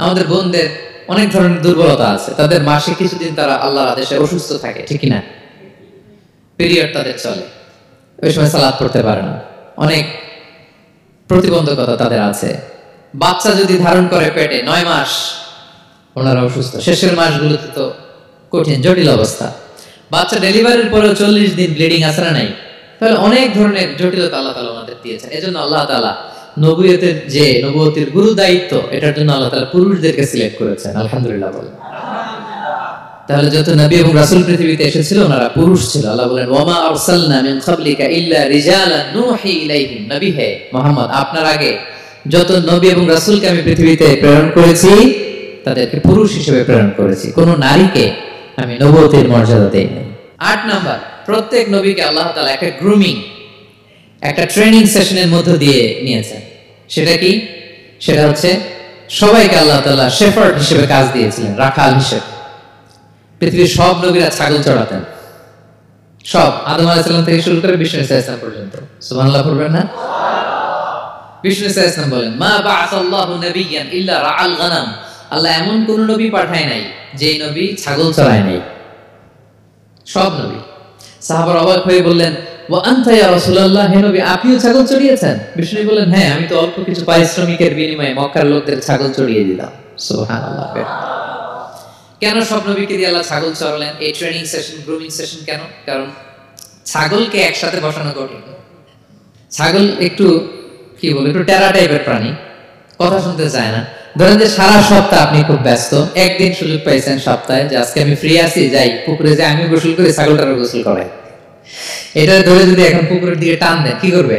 [SPEAKER 1] আমাদের বোনদের অনেক ধরনের দুর্বলতা আছে, তাদের মাসে কিছুদিন তারা আল্লাহর আদেশে অসুস্থ থাকে, ঠিক না? পিরিয়ড তাদের চলে, ওই সময় সালাত পড়তে পারে না, অনেক প্রতিবন্ধকতা তাদের আছে। বাচ্চা যদি ধারণ করে পেটে 9 মাস, ওনারা অসুস্থ, শেষের মাসগুলোতে তো কঠিন জটিল অবস্থা। বাচ্চা ডেলিভারির পরেও 40 দিন ব্লিডিং আসরা নাই, তাহলে অনেক ধরনের জটিলতা আল্লাহ তাআলা ওনাদের দিয়েছেন। এজন্য আল্লাহ তাআলা নবুয়তের যে নবুয়তের গুরু দায়িত্ব, এটার জন্য আল্লাহ তাআলা পুরুষদেরকে সিলেক্ট করেছেন। আলহামদুলিল্লাহ বলেন। তাহলে যত নবী এবং রাসূল পৃথিবীতে এসেছিল ওনারা পুরুষ ছিল। আল্লাহ বলেন ওয়ামা আরসালনা মিন ক্বাবলিকা ইল্লা রিজালান নূহি ইলাইহিম, নবী হে মুহাম্মদ আপনার আগে যত নবী এবং রাসূলকে আমি পৃথিবীতে প্রেরণ করেছি তাদেরকে পুরুষ হিসেবে প্রেরণ করেছি, কোন নারীকে আমি নবুয়তের মর্যাদা দেই নাই। 8 নাম্বার, প্রত্যেক নবীকে আল্লাহ তাআলা একটা গ্রুমিং, একটা ট্রেনিং সেশনের মধ্য দিয়ে নিয়েছেন। সেটা কি? সেটা হচ্ছে সবাইকে আল্লাহ তাআলা শেফার্ড হিসেবে কাজ দিয়েছিলেন, রাখাল হিসেবে। পৃথিবীর সব নবীরা ছাগল চড়াতেন, সব, আদম আলাইহিস সালাম থেকে শুরু করে বিষ্ণু আলাইহিস সালাম পর্যন্ত। সুবহানাল্লাহ পড়বেন না? বিষ্ণু আলাইহিস সালাম বলেন মা বা'আসাল্লাহু নাবিয়্যান ইল্লা রাআল গানাম, আল্লাহ এমন কোন নবী পাঠায় নাই যেই নবী ছাগল চড়ায় নাই, সব নবী। সাহাবারা অবাক হয়ে বললেন ওয়া আনতা ইয়া রাসূলুল্লাহ, হে নবী আপনিও ছাগল চড়িয়েছেন? বিষ্ণু বললেন হ্যাঁ, আমি তো অল্প কিছু পারিশ্রমিকের বিনিময়ে মক্কার লোকদের ছাগল চড়িয়ে দিলাম। সুবহানাল্লাহ। কেন সব নবীকে দিয়ে আল্লাহ ছাগল চড়ালেন? এই ট্রেনিং সেশন, গ্রুমিং সেশন কেন? কারণ ছাগলকে একসাথে বসানো কঠিন। ছাগল একটু কি বলে, একটু টেরা টাইপের প্রাণী, কথা শুনতে চায় না। ধরেন যে সারা সপ্তাহ আপনি খুব ব্যস্ত, একদিন সুযোগ পাইছেন সপ্তাহে যে আজকে আমি ফ্রি আছি, যাই পুকুরে যাই, আমি গোসল করি, ছাগলটারও গোসল করে। এটা ধরে যদি এখন পুকুরের দিকে টান দেন, কি করবে?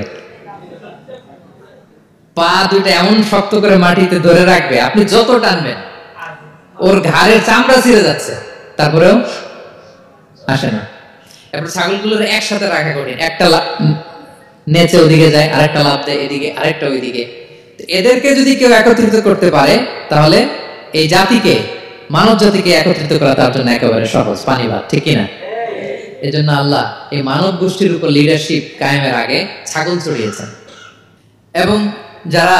[SPEAKER 1] পা দুটো এমন শক্ত করে মাটিতে ধরে রাখবে, আপনি যত টানবেন ওর ঘাড়ের চামড়া ছিঁড়ে যাচ্ছে, তারপরেও আসে না। এরপর ছাগলগুলোর একসাথে রাখা কঠিন, একটা নেচে ওদিকে যায়, আরেকটা লাফ দেয় এদিকে, আরেকটা ওইদিকে। এদেরকে যদি কেউ একত্রিত করতে পারে তাহলে এই জাতিকে, মানব জাতিকে একত্রিত করা তার জন্য একেবারে সহজ, পানি ভাত, ঠিক কিনা? এই জন্য আল্লাহ এই মানব গোষ্ঠীর উপর লিডারশিপ কায়েমের আগে ছাগল চড়িয়েছেন। এবং যারা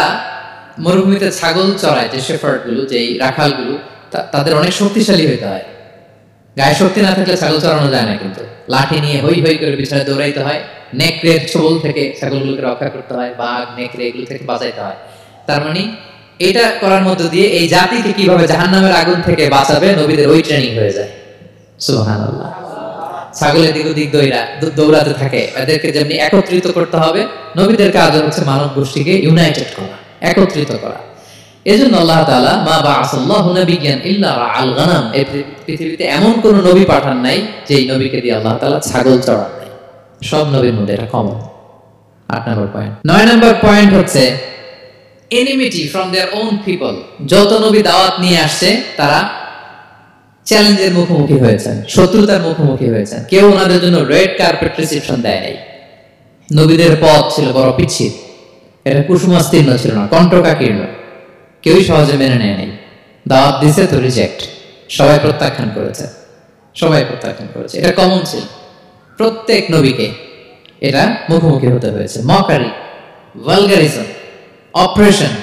[SPEAKER 1] মরুভূমিতে ছাগল চড়ায়, যে শেফার্ড গুলো, যে রাখালগুলো, তাদের অনেক শক্তিশালী হইতে হয়। গায়ে শক্তি না থাকলে ছাগল চড়ানো যায় না, কিন্তু লাঠি নিয়ে হই হই করে পিছনে দৌড়াইতে হয়, নেকড়ের ছোবল থেকে ছাগলগুলোকে রক্ষা করতে হয়, বাঘ নেকড়ে এগুলো থেকে বাঁচাইতে হয়। তার মানে এটা করার মধ্য দিয়ে এই জাতিকে কিভাবে জাহান্নামের আগুন থেকে বাঁচাবে নবীদের ওই ট্রেনিং হয়ে যায়। সুবহানাল্লাহ। ছাগলের দিক ওদিক দৌড়াতে থাকে, এদেরকে যেমনি একত্রিত করতে হবে, নবীদের কাজ হচ্ছে মানব গোষ্ঠীকে ইউনাইটেড করা, একত্রিত করা। এজন্য আল্লাহ তাআলা মা বা'আসাল্লাহু নাবিয়্যান ইল্লা রাআল গানাম, এই পৃথিবীতে এমন কোন নবী পাঠান নাই যেই নবীকে দিয়ে আল্লাহ তাআলা ছাগল চড়ান নাই। সব নবীর মধ্যে এটা কমন। 8 নম্বর পয়েন্ট। 9 নম্বর পয়েন্ট হচ্ছে enmity from their own people. যত নবী দাওয়াত নিয়ে আসছে তারা চ্যালেঞ্জের মুখোমুখি হয়েছেন, শত্রুতার মুখোমুখি হয়েছেন। কেউ ওনাদের জন্য রেড কার্পেট রিসেপশন দেয় নাই। নবীদের পথ ছিল বড় পিচ্ছিল, এটা কুসুমাস্তীর্ণ ছিল না, কণ্টকাকীর্ণ। কেউই সহজে মেনে নেয় নাই। দাওয়াত দিছে তো রিজেক্ট, সবাই প্রত্যাখ্যান করেছে, সবাই প্রত্যাখ্যান করেছে। এটা কমন ছিল, প্রত্যেক নবীকে এটা মুখোমুখি হতে হয়েছে। Mockery, vulgarism, operation,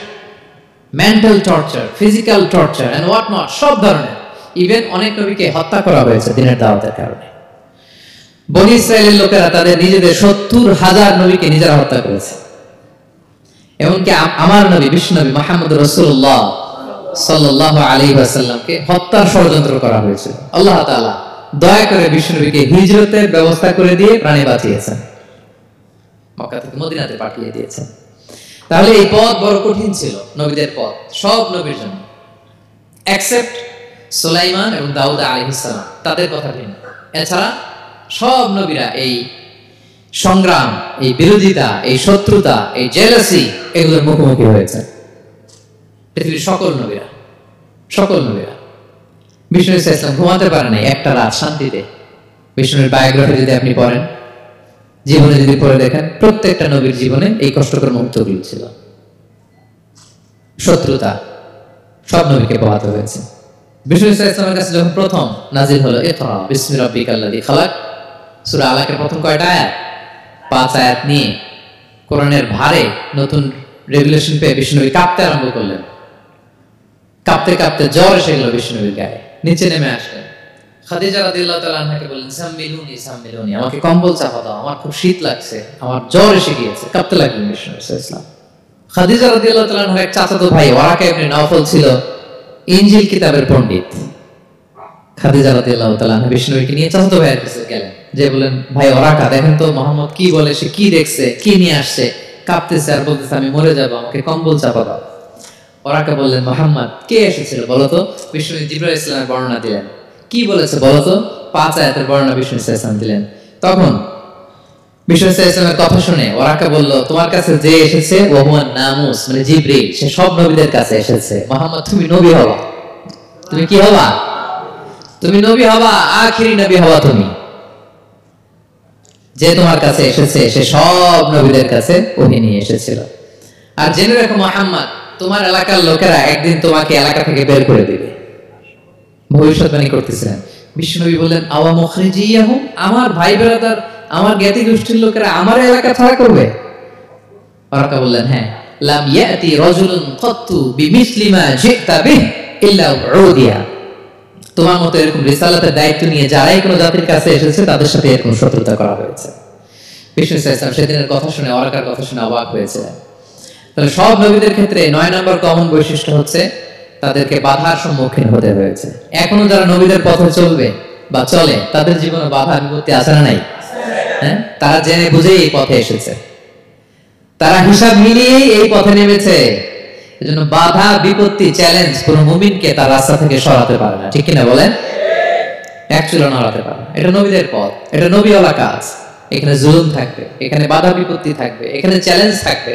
[SPEAKER 1] mental torture, physical torture and what not, সব ধরনের। ইভেন অনেক নবীকে হত্যা করা হয়েছে দিনের দাওয়াতের কারণে। বনী ইসরায়েলের লোকেরা তাদের নিজেদের 70,000 নবীকে নিজেরা হত্যা করেছে। এমনকি আমার নবী বিশ্ব নবী মুহাম্মদ রাসূলুল্লাহ সাল্লাল্লাহু আলাইহি ওয়াসাল্লামকে হত্যার ষড়যন্ত্র করা হয়েছিল। আল্লাহ তাআলা দয়া করে বিশ্ব নবীকে হিজরতের ব্যবস্থা করে দিয়ে প্রাণে বাঁচিয়েছেন, মক্কা থেকে মদিনাতে পাঠিয়ে দিয়েছেন। তাহলে এই পথ বড় কঠিন ছিল, নবীদের পথ, সব নবীর জন্য, এক্সেপ্ট সুলাইমান এবং দাউদ আলাইহিস সালাম, তাদের কথা ভিন্ন। এছাড়া সব নবীরা এই সংগ্রাম, এই বিরোধিতা, এই শত্রুতা, এই জেলাসি, এগুলোর মুখোমুখি হয়েছে পৃথিবীর সকল নবীরা, সকল নবীরা। বিষ্ণু ইসলাম ঘুমাতে পারে নাই একটা রাত শান্তিতে। বিষ্ণুর বায়োগ্রাফি যদি আপনি পড়েন, জীবনে যদি পড়ে দেখেন, প্রত্যেকটা নবীর জীবনে এই কষ্টকর মুহূর্তগুলো ছিল। শত্রুতা সব নবীকে পোহাতে হয়েছে। বিষ্ণু ইসলামের কাছে যখন প্রথম নাজিল হলো ইকরা বিসমি রাব্বিকাল্লাযী খালাক, সূরা আলাকের প্রথম কয়টা আয়াত? 5 আয়াত নিয়ে কোরআনের ভারে নতুন রেভেলেশন পেয়ে বিষ্ণুনবী কাঁপতে আরম্ভ করলেন। কাঁপতে কাঁপতে জ্বর এসে গেল বিষ্ণুনবীর গায়ে, নিচে নেমে আসলেন। খাদিজা রাদিয়াল্লাহু তাআলা আনহাকে বললেন সাম্মিলুনি সাম্মিলুনি, আমাকে কম্বল চাপা দাও, আমার খুব শীত লাগছে, আমার জ্বর এসে গিয়েছে। কাঁপতে লাগলেন বিষ্ণু সাল্লাল্লাহু আলাইহি ওয়াসাল্লাম। খাদিজা রাদিয়াল্লাহু তাআলা আনহার এক চাচাতো ভাই ওয়ারাকা ইবনে নাওফল ছিল ইনজিল কিতাবের পণ্ডিত খাদিজা রাদিয়াল্লাহু তাআলা বিষ্ণুকে নিয়ে চাচাতো ভাইয়ের কাছে গেলেন, যে বলেন, ভাই ওরাকা দেখেন তো মুহাম্মদ কি বলে, সে কি দেখছে, কি নিয়ে আসছে, কাঁপতেছে আর বলতেছে আমি মরে যাবো, আমাকে কম্বল চাপা দাও। ওরাকা বললেন, মুহাম্মদ কে এসেছিল বলতো? বিষ্ণু জিবরাইল ইসলামের বর্ণনা দিলেন। কি বলেছে বলতো? 5 আয়াতের বর্ণনা বিষ্ণু ইসলাম দিলেন। তখন বিষ্ণু ইসলামের কথা শুনে ওরাকা বলল, তোমার কাছে যে এসেছে ও হুয়া নামুস, মানে জিবরিল, সে সব নবীদের কাছে এসেছে। মুহাম্মদ তুমি নবী হবা, তুমি কি হবা? তুমি নবী হবা, আখিরি নবী হবা তুমি। যে তোমার কাছে এসেছে সে সব নবীদের কাছে ওহী নিয়ে এসেছিল। আর জেনে রাখো মুহাম্মদ, তোমার এলাকার লোকেরা একদিন তোমাকে এলাকা থেকে বের করে দিবে। ভবিষ্যৎবাণী করতেছিলেন। বিষ্ণুনবী বললেন, আওয়া মুখরিজিয়াহুম, আমার ভাই ব্রাদার, আমার জ্ঞাতি গোষ্ঠীর লোকেরা আমার এলাকা ছাড়া করবে? ওরাকা বললেন, হ্যাঁ। লাম ইয়াতি রাজুলুন কাত্তু বিমিসলি মা জিতা বিহি ইল্লা উদিয়া, তোমার মতো এরকম রিসালাতের দায়িত্ব নিয়ে যারাই কোনো জাতির কাছে এসেছে তাদের সাথে এরকম শত্রুতা করা হয়েছে। বিষ্ণু ইসলাম সেদিনের কথা শুনে, ওরাকার কথা শুনে অবাক হয়েছিলেন। তাহলে সব নবীদের ক্ষেত্রে 9 নম্বর কমন বৈশিষ্ট্য হচ্ছে তাদেরকে বাধার সম্মুখীন হতে হয়েছে। এখনো যারা নবীদের পথে চলবে বা চলে, তাদের জীবনে বাধা বিপত্তি আছে না নাই? হ্যাঁ, তারা জেনে বুঝেই এই পথে এসেছে, তারা হিসাব মিলিয়েই এই পথে নেমেছে। এজন্য বাধা বিপত্তি চ্যালেঞ্জ কোন মুমিনকে তার রাস্তা থেকে সরাতে পারে না, ঠিক কিনা বলেন? এক চুলো নড়াতে পারে না। এটা নবীদের পথ, এটা নবীওয়ালা কাজ। এখানে জুলুম থাকবে, এখানে বাধা বিপত্তি থাকবে, এখানে চ্যালেঞ্জ থাকবে।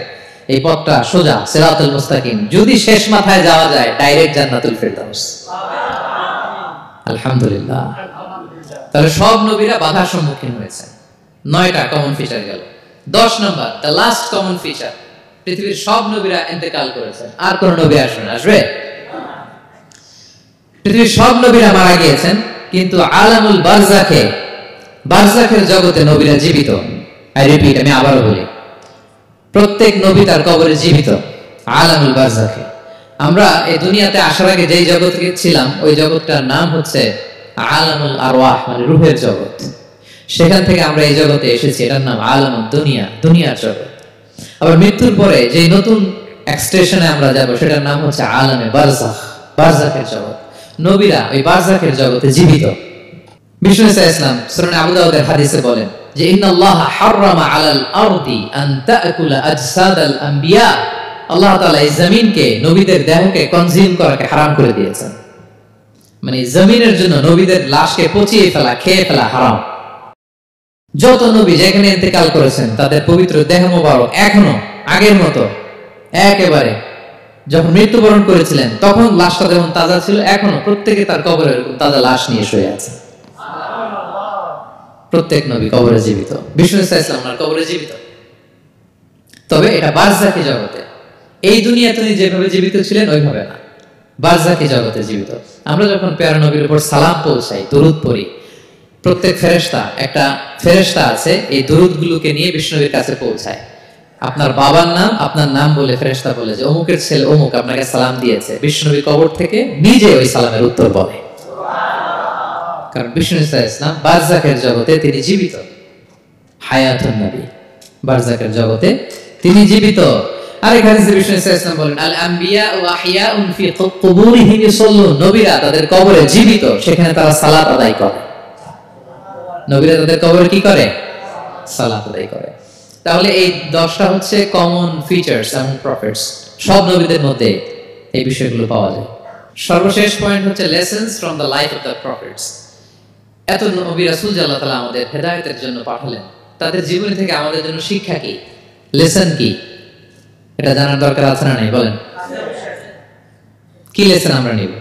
[SPEAKER 1] এই পথটা সোজা, সিরাতুল মুস্তাকিম। যদি শেষ মাথায় যাওয়া যায়, ডাইরেক্ট জান্নাতুল ফেরদাউস। আলহামদুলিল্লাহ। তাহলে সব নবীরা বাধার সম্মুখীন হয়েছে। 9টা কমন ফিচার গেল। 10 নম্বর, দ্য লাস্ট কমন ফিচার, পৃথিবীর সব নবীরা ইন্তেকাল করেছেন, আর কোন নবী আসবে? পৃথিবীর সব নবীরা মারা গিয়েছেন, কিন্তু আলামুল বারজাখের জগতে নবীরা জীবিত। আই রিপিট, আমি আবারও বলি, প্রত্যেক নবী তার কবরে জীবিত আলামুল বারজাখে। আমরা এই দুনিয়াতে আসার আগে যেই জগতে ছিলাম, ওই জগৎটার নাম হচ্ছে আলামুল আরওয়াহ, মানে রূহের জগৎ। সেখান থেকে আমরা এই জগতে এসেছি, এটার নাম আলামুদ দুনিয়া, দুনিয়ার জগৎ। আবার মৃত্যুর পরে যে নতুন এক্সটেশনে আমরা যাব, সেটার নাম হচ্ছে আলামে বারজাখ, বারজাখের জগৎ। নবীরা ওই বারজাখের জগতে জীবিত। বিষ্ণু ইসলাম সূরা আবু দাউদের হাদিসে বলেন যে, ইন্নাল্লাহ হাররামা আলাল আরদি আন তাকুলা আজসাদাল আম্বিয়া, আল্লাহ তাআলা এই জমিনকে, নবীদের দেহকে কনজিউম করাকে হারাম করে দিয়েছেন। মানে জমিনের জন্য নবীদের লাশকে পচিয়ে ফেলা, খেয়ে ফেলা হারাম। যত নবী যেখানে ইন্তেকাল করেছেন, তাদের পবিত্র দেহ মোবারক এখনো আগের মতো একেবারে, যখন মৃত্যুবরণ করেছিলেন তখন লাশটা যেমন তাজা ছিল, এখনো প্রত্যেকে তার কবরে এরকম তাজা লাশ নিয়ে শুয়ে আছে। প্রত্যেক নবী কবরে জীবিত। বিষ্ণু ইসলাম ওনার কবরে জীবিত। তবে এটা বারজাখী জগতে। এই দুনিয়াতে উনি যেভাবে জীবিত ছিলেন ওইভাবে না, বারজাখী জগতে জীবিত। আমরা যখন প্যারা নবীর উপর সালাম পৌঁছাই, দরুদ পড়ি, প্রত্যেক ফেরেশতা, একটা ফেরেশতা আছে এই দরুদগুলোকে নিয়ে বিষ্ণুর কাছে পৌঁছায়। আপনার বাবার নাম, আপনার নাম বলে ফেরেশতা বলে যে অমুকের ছেলে অমুক আপনাকে সালাম দিয়েছে। বিষ্ণুর কবর থেকে নিজে ওই সালামের উত্তর বলে, কারণ বিষ্ণু ইসলাম বারজাখের জগতে তিনি জীবিত। হায়াতুন নবী, বারজাখের জগতে তিনি জীবিত। আরেক হাদিসে বিষ্ণু ইসলাম বলেন, আল আম্বিয়া ওয়া আহইয়াউন ফি কুবুরিহিম ইউসাল্লুন, নবীরা তাদের কবরে জীবিত, সেখানে তারা সালাত আদায় করে। নবীরা তাদের কবরে কি করে? সালাত আদায় করে। তাহলে এই 10টা হচ্ছে কমন ফিচার্স এমন প্রফেটস। সব নবীদের মধ্যে এই বিষয়গুলো পাওয়া যায়। সর্বশেষ পয়েন্ট হচ্ছে lessons from the life of the prophets. এত নবী রাসূল আল্লাহ তাআলা আমাদের হেদায়েতের জন্য পাঠালেন, তাদের জীবনী থেকে আমাদের জন্য শিক্ষা কি, লেসন কি, এটা জানার দরকার আছে না নাই? বলেন, কি লেসন আমরা নিব?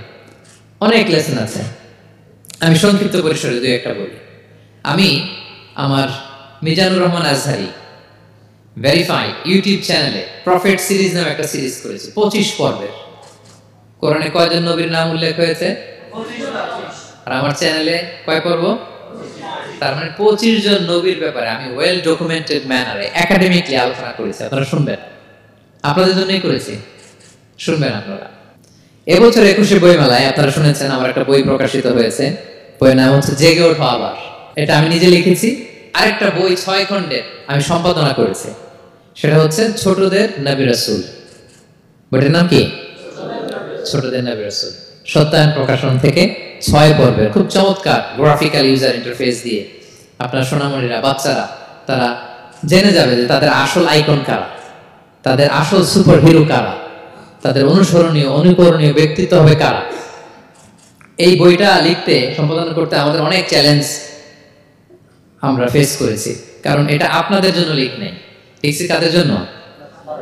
[SPEAKER 1] অনেক লেসন আছে। আমি সংক্ষিপ্ত পরিসরে দুই একটা বলি। আমি আমার মিজানুর রহমান আজহারি ভেরিফাইড ইউটিউব চ্যানেলে প্রফেট সিরিজ নামে একটা সিরিজ করেছি, 25 পর্বের। কোরআনে কয়জন নবীর নাম উল্লেখ হয়েছে? 25। আর আমার চ্যানেলে কয় পর্ব? তার মানে 25 জন নবীর ব্যাপারে আমি ওয়েল ডকুমেন্টেড ম্যানারে একাডেমিকলি আলোচনা করেছি। আপনারা শুনবেন, আপনাদের জন্যই করেছি, শুনবেন আপনারা। এবছর 21শে বইমেলায় আপনারা শুনেছেন আমার একটা বই প্রকাশিত হয়েছে। বইয়ের নাম হচ্ছে জেগে ওঠো আবার। এটা আমি নিজে লিখেছি। আরেকটা বই 6 খণ্ডের আমি সম্পাদনা করেছি, সেটা হচ্ছে ছোটদের নবী রাসূল। বইটার নাম কি? ছোটদের নবী রাসূল। সত্যায়ন প্রকাশন থেকে 6 পর্বের খুব চমৎকার গ্রাফিক্যাল ইউজার ইন্টারফেস দিয়ে আপনার সোনামণিরা, বাচ্চারা তারা জেনে যাবে যে তাদের আসল আইকন কারা, তাদের আসল সুপার হিরো কারা, তাদের অনুসরণীয় অনুকরণীয় ব্যক্তিত্ব হবে কারা। এই বইটা লিখতে, সম্পাদনা করতে আমাদের অনেক চ্যালেঞ্জ আমরা ফেস করেছি, কারণ এটা আপনাদের জন্য লিখছি কাদের জন্য?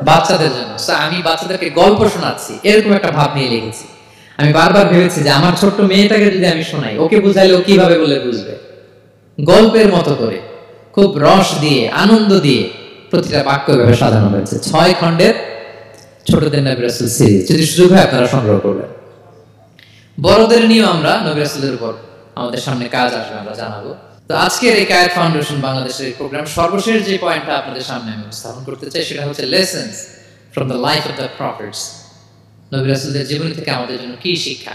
[SPEAKER 1] বাচ্চাদের জন্য। আমি বাচ্চাদেরকে গল্প শোনাচ্ছি এরকম একটা ভাব নিয়ে লিখেছি। আমি বারবার ভেবেছি যে আমার ছোট্ট মেয়েটাকে যদি আমি শোনাই, ওকে বুঝাইলে ও কিভাবে বলে বুঝবে। গল্পের মতো করে খুব রস দিয়ে, আনন্দ দিয়ে প্রতিটা বাক্য এভাবে সাজানো হয়েছে। 6 খণ্ডের ছোটদের নবী রাসূল সিরিজ, যদি সুযোগ হয় আপনারা সংগ্রহ করবেন। বড়দের নিয়েও আমরা নবী রাসূলের উপর আমাদের সামনে কাজ আসবে, আমরা জানাবো। তো আজকের এই কায়েত ফাউন্ডেশন বাংলাদেশের এই প্রোগ্রাম সর্বশেষ যে পয়েন্টটা আপনাদের সামনে আমি উপস্থাপন করতে চাই সেটা হচ্ছে lessons from the life of the prophets. নবী রাসূলদের জীবনী থেকে আমাদের জন্য কি শিক্ষা।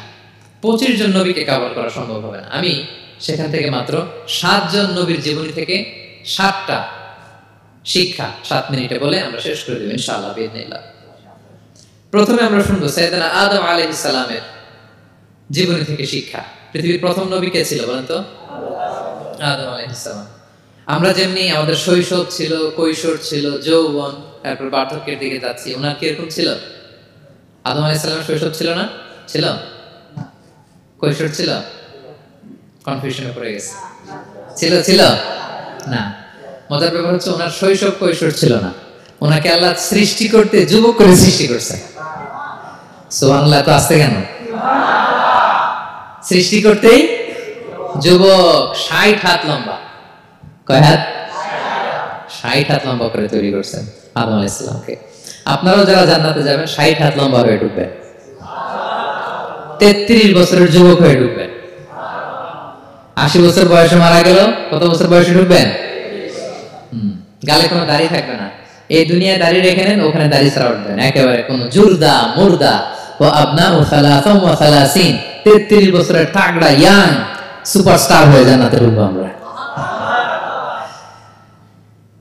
[SPEAKER 1] 25 জন নবীকে কভার করা সম্ভব হবে না। আমি সেখান থেকে মাত্র 7 জন নবীর জীবনী থেকে 7টা শিক্ষা 7 মিনিটে বলে আমরা শেষ করে দেব ইনশাআল্লাহ বিইذنিল্লাহ। প্রথমে আমরা শুনবো সাইয়েদনা আদম আলাইহিস সালামের জীবনী থেকে শিক্ষা। পৃথিবীর প্রথম নবী কে ছিল বলেন তো? আদম আলাইহিস সালাম। আমরা যেমনি আমাদের শৈশব ছিল, কৈশোর ছিল, যৌবন, তারপর বার্ধক্যের দিকে যাচ্ছি, ওনার কি এরকম ছিল? আদম আলাইহিস সালামের শৈশব ছিল না? ছিল? কৈশোর ছিল? কনফিউশনে পড়ে গেছে। ছিল না। মজার ব্যাপার হচ্ছে ওনার শৈশব কৈশোর ছিল না, ওনাকে আল্লাহ সৃষ্টি করতে যুবক করে সৃষ্টি করছে। সুবহানাল্লাহ। তো আসতে কেন? সৃষ্টি করতেই যুবক, 60 হাত লম্বা। কয় হাত? 60 হাত লম্বা করে তৈরি করছেন আদম আলাইহিস সালামকে। আপনারাও যারা জান্নাতে যাবেন 60 হাত লম্বা হয়ে ঢুকবেন, 33 বছরের যুবক হয়ে ঢুকবেন। 80 বছর বয়সে মারা গেল, কত বছর বয়সে ঢুকবেন? গালে কোনো দাড়ি থাকবে না। এই দুনিয়ায় দাড়ি রেখে নেন, ওখানে দাড়ি ছাড়া উঠবেন একেবারে কোনো জুরদা মুর্দা। ও আবনাউ সালাসাম ওয়া সালাসিন, 33 বছরের তাগড়া ইয়াং সুপারস্টার হয়ে জান্নাতে ঢুকবো আমরা।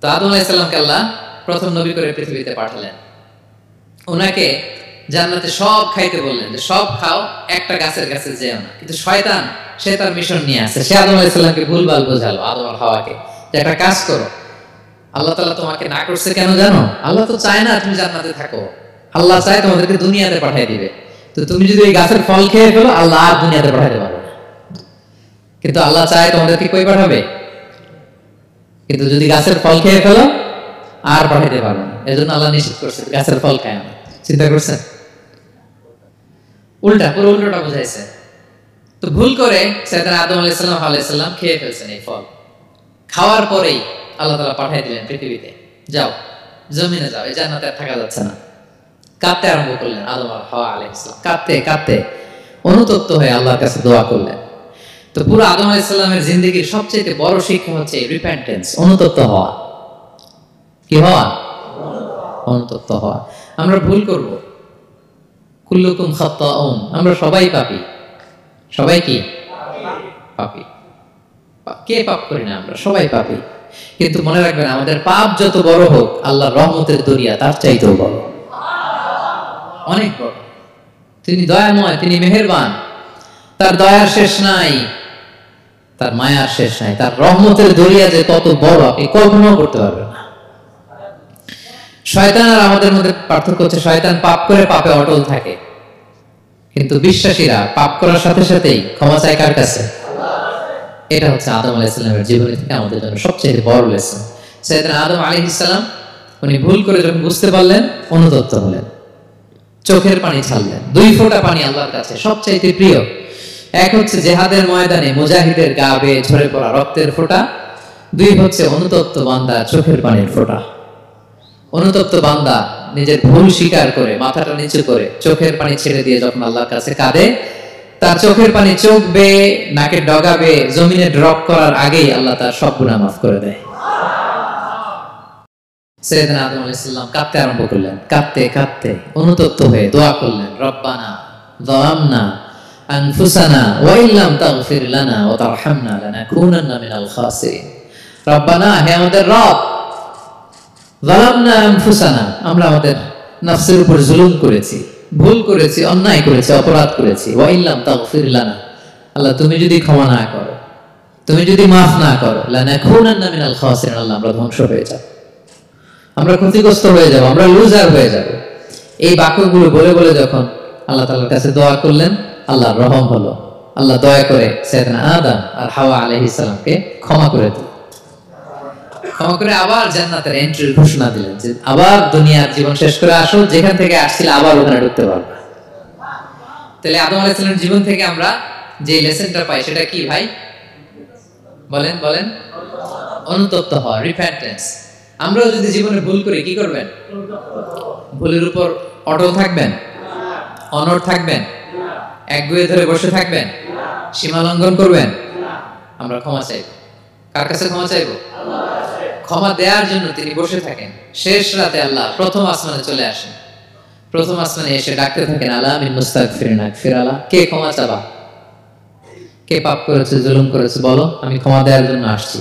[SPEAKER 1] তো আদম আলাইহিস সালামকে আল্লাহ প্রথম নবী করে পৃথিবীতে পাঠালেন। ওনাকে জান্নাতে সব খাইতে বললেন যে সব খাও, একটা গাছের কাছে যেও না। কিন্তু শয়তান সে তার মিশন নিয়ে আসে। সে আদম আলাইহিস সালামকে ভুলভাল বোঝালো, আদম আর হাওয়াকে, যে একটা কাজ করো, আল্লাহ তাআলা তোমাকে না করছে কেন জানো? আল্লাহ তো চায় না তুমি জান্নাতে থাকো, আল্লাহ চায় তোমাদেরকে দুনিয়াতে পাঠিয়ে দিবে। তো তুমি যদি এই গাছের ফল খেয়ে ফেলো, আল্লাহ আর দুনিয়াতে পাঠাতে পারবে না। কিন্তু আল্লাহ চায় তোমাদেরকে কই পাঠাবে? কিন্তু যদি গাছের ফল খেয়ে ফেলো আর পাঠাতে পারবে না। এজন্য আল্লাহ নিষেধ করছে গাছের ফল খায় না। চিন্তা করছেন? উল্টা, পুরো উল্টোটা বুঝাইছে। তো ভুল করে সাইয়েদনা আদম আলাইহিস সালাম খেয়ে ফেলছেন এই ফল। খাওয়ার পরেই আল্লাহ তাআলা পাঠিয়ে দিলেন পৃথিবীতে, যাও জমিনে যাও, এই জান্নাতে থাকা যাচ্ছে না। কাঁদতে আরম্ভ করলেন আদম আর হাওয়া আলাইহিস সালাম, কাঁদতে অনুতপ্ত হয়ে আল্লাহর কাছে দোয়া করলেন। তো পুরো আদম আলাইহিস সালামের জিন্দেগীর সবচেয়ে বড় শিক্ষা হচ্ছে রিপেন্টেন্স, অনুতপ্ত হওয়া। কি হওয়া? অনুতপ্ত হওয়া। আমরা ভুল করব, কুল্লুকুম খাত্তাউন, আমরা সবাই পাপী। সবাই কি পাপী? কে পাপ করি না? আমরা সবাই পাপী। কিন্তু মনে রাখবেন, আমাদের পাপ যত বড় হোক, আল্লাহর রহমতের দরিয়া তার চাইতেও বড়, অনেক বড়। তিনি দয়াময়, তিনি মেহেরবান, তার দয়ার শেষ নাই, তার মায়ার শেষ নাই। তার রহমতের দরিয়া যে কত বড় আপনি কল্পনাও করতে পারবেন না। শয়তান আর আমাদের মধ্যে পার্থক্য হচ্ছে, শয়তান পাপ করে পাপে অটল থাকে, কিন্তু বিশ্বাসীরা পাপ করার সাথে সাথেই ক্ষমা চায় কার কাছে? এটা হচ্ছে আদম আলাইহিস সালামের জীবনী থেকে আমাদের জন্য সবচেয়ে বড় লেসন। সাইয়েদনা আদম আলাইহিস সালাম উনি ভুল করে যখন বুঝতে পারলেন, অনুতপ্ত হলেন, চোখের পানি ছাড়লেন। 2 ফোঁটা পানি আল্লাহর কাছে সবচাইতে প্রিয়। এক হচ্ছে জিহাদের ময়দানে মুজাহিদের গা বেয়ে ঝরে পড়া রক্তের ফোঁটা, 2 হচ্ছে অনুতপ্ত বান্দার চোখের পানির ফোঁটা। অনুতপ্ত বান্দা নিজের ভুল স্বীকার করে মাথাটা নিচু করে চোখের পানি ছেড়ে দিয়ে যখন আল্লাহর কাছে কাঁদে, তার চোখের পানি চোখ বেয়ে নাকের ডগা বেয়ে জমিনে ড্রপ করার আগেই আল্লাহ তার সব গুনাহ মাফ করে দেয়। সাইয়েদনা আদম আলাইহিস সালাম কাঁদতে আরম্ভ করলেন, কাঁদতে অনুতপ্ত হয়ে দোয়া করলেন, রব্বানা যালামনা আনফুসানা ওয়া ইল্লাম তাগফির লানা ওয়া তারহামনা লানাকুনান্না মিনাল খাসিরিন। রব্বানা, হে আমাদের রব, যালামনা আনফুসানা, আমরা আমাদের নফসের উপর জুলুম করেছি, ভুল করেছি, অন্যায় করেছি, অপরাধ করেছি। ওয়া ইল্লাম তাগফির লানা, আল্লাহ তুমি যদি ক্ষমা না করো, তুমি যদি মাফ না করো, লানাকুনান্না মিনাল খাসিরিন, আল্লাহ আমরা ধ্বংস হয়ে যাব, আমরা ক্ষতিগ্রস্ত হয়ে যাব, আমরা লুজার হয়ে যাব। এই বাক্যগুলো বলে বলে যখন আল্লাহ তাআলার কাছে দোয়া করলেন, আল্লাহর রহম হলো। আল্লাহ দয়া করে সাইয়েদনা আদম আর হাওয়া আলাইহিস সালামকে ক্ষমা করে দিলেন। ক্ষমা করে আবার জান্নাতের এন্ট্রির ঘোষণা দিলেন যে আবার দুনিয়ার জীবন শেষ করে আসো, যেখান থেকে আসছিলে আবার ওখানে ঢুকতে পারবে। তাহলে আদম আলাইহিস সালামের জীবন থেকে আমরা যে লেসনটা পাই সেটা কি ভাই? বলেন বলেন। অনুতপ্ত হওয়া, রিপেন্টেন্স। আমরাও যদি জীবনে ভুল করি কি করবেন? ভুলের উপর অটল থাকবেন? অনড় থাকবেন? একগুঁয়ে ধরে বসে থাকবেন? সীমা লঙ্ঘন করবেন? আমরা ক্ষমা চাইব। কার কাছে ক্ষমা চাইব? ক্ষমা দেওয়ার জন্য তিনি বসে থাকেন। শেষ রাতে আল্লাহ প্রথম আসমানে চলে আসেন। প্রথম আসমানে এসে ডাকতে থাকেন, আলা মিন মুস্তাগফিরিন আগফির আলা, কে ক্ষমা চাবা? কে পাপ করেছে, জুলুম করেছে, বলো, আমি ক্ষমা দেওয়ার জন্য আসছি।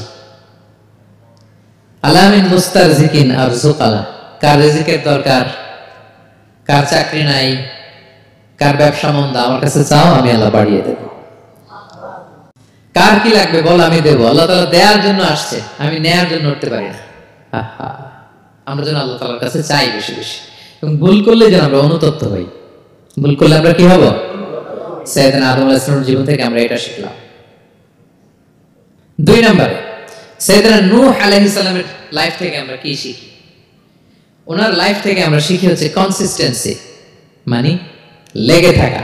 [SPEAKER 1] আলা মিন মুস্তারজিকিন আরযুক আলা, কার রিজিকের দরকার, কার চাকরি নাই, কার ব্যবসা মন্দা, আমার কাছে চাও, আমি আল্লাহ বাড়িয়ে দেব। কার কি লাগবে বল, আমি দেব। আল্লাহ তাআলা দেওয়ার জন্য আসছে, আমি নেয়ার জন্য উঠতে পারি না। আমরা যেন আল্লাহ তাআলার কাছে চাই বেশি বেশি, এবং ভুল করলে যেন আমরা অনুতপ্ত হই। ভুল করলে আমরা কি হব? সাইয়েদনা আদম আলাইহিস সালামের জীবন থেকে আমরা এটা শিখলাম। 2 নম্বরে সাইয়েদনা নূহ আলাইহিস সালামের লাইফ থেকে আমরা কি শিখি? ওনার লাইফ থেকে আমরা শিখি হচ্ছে কনসিস্টেন্সি, মানে লেগে থাকা।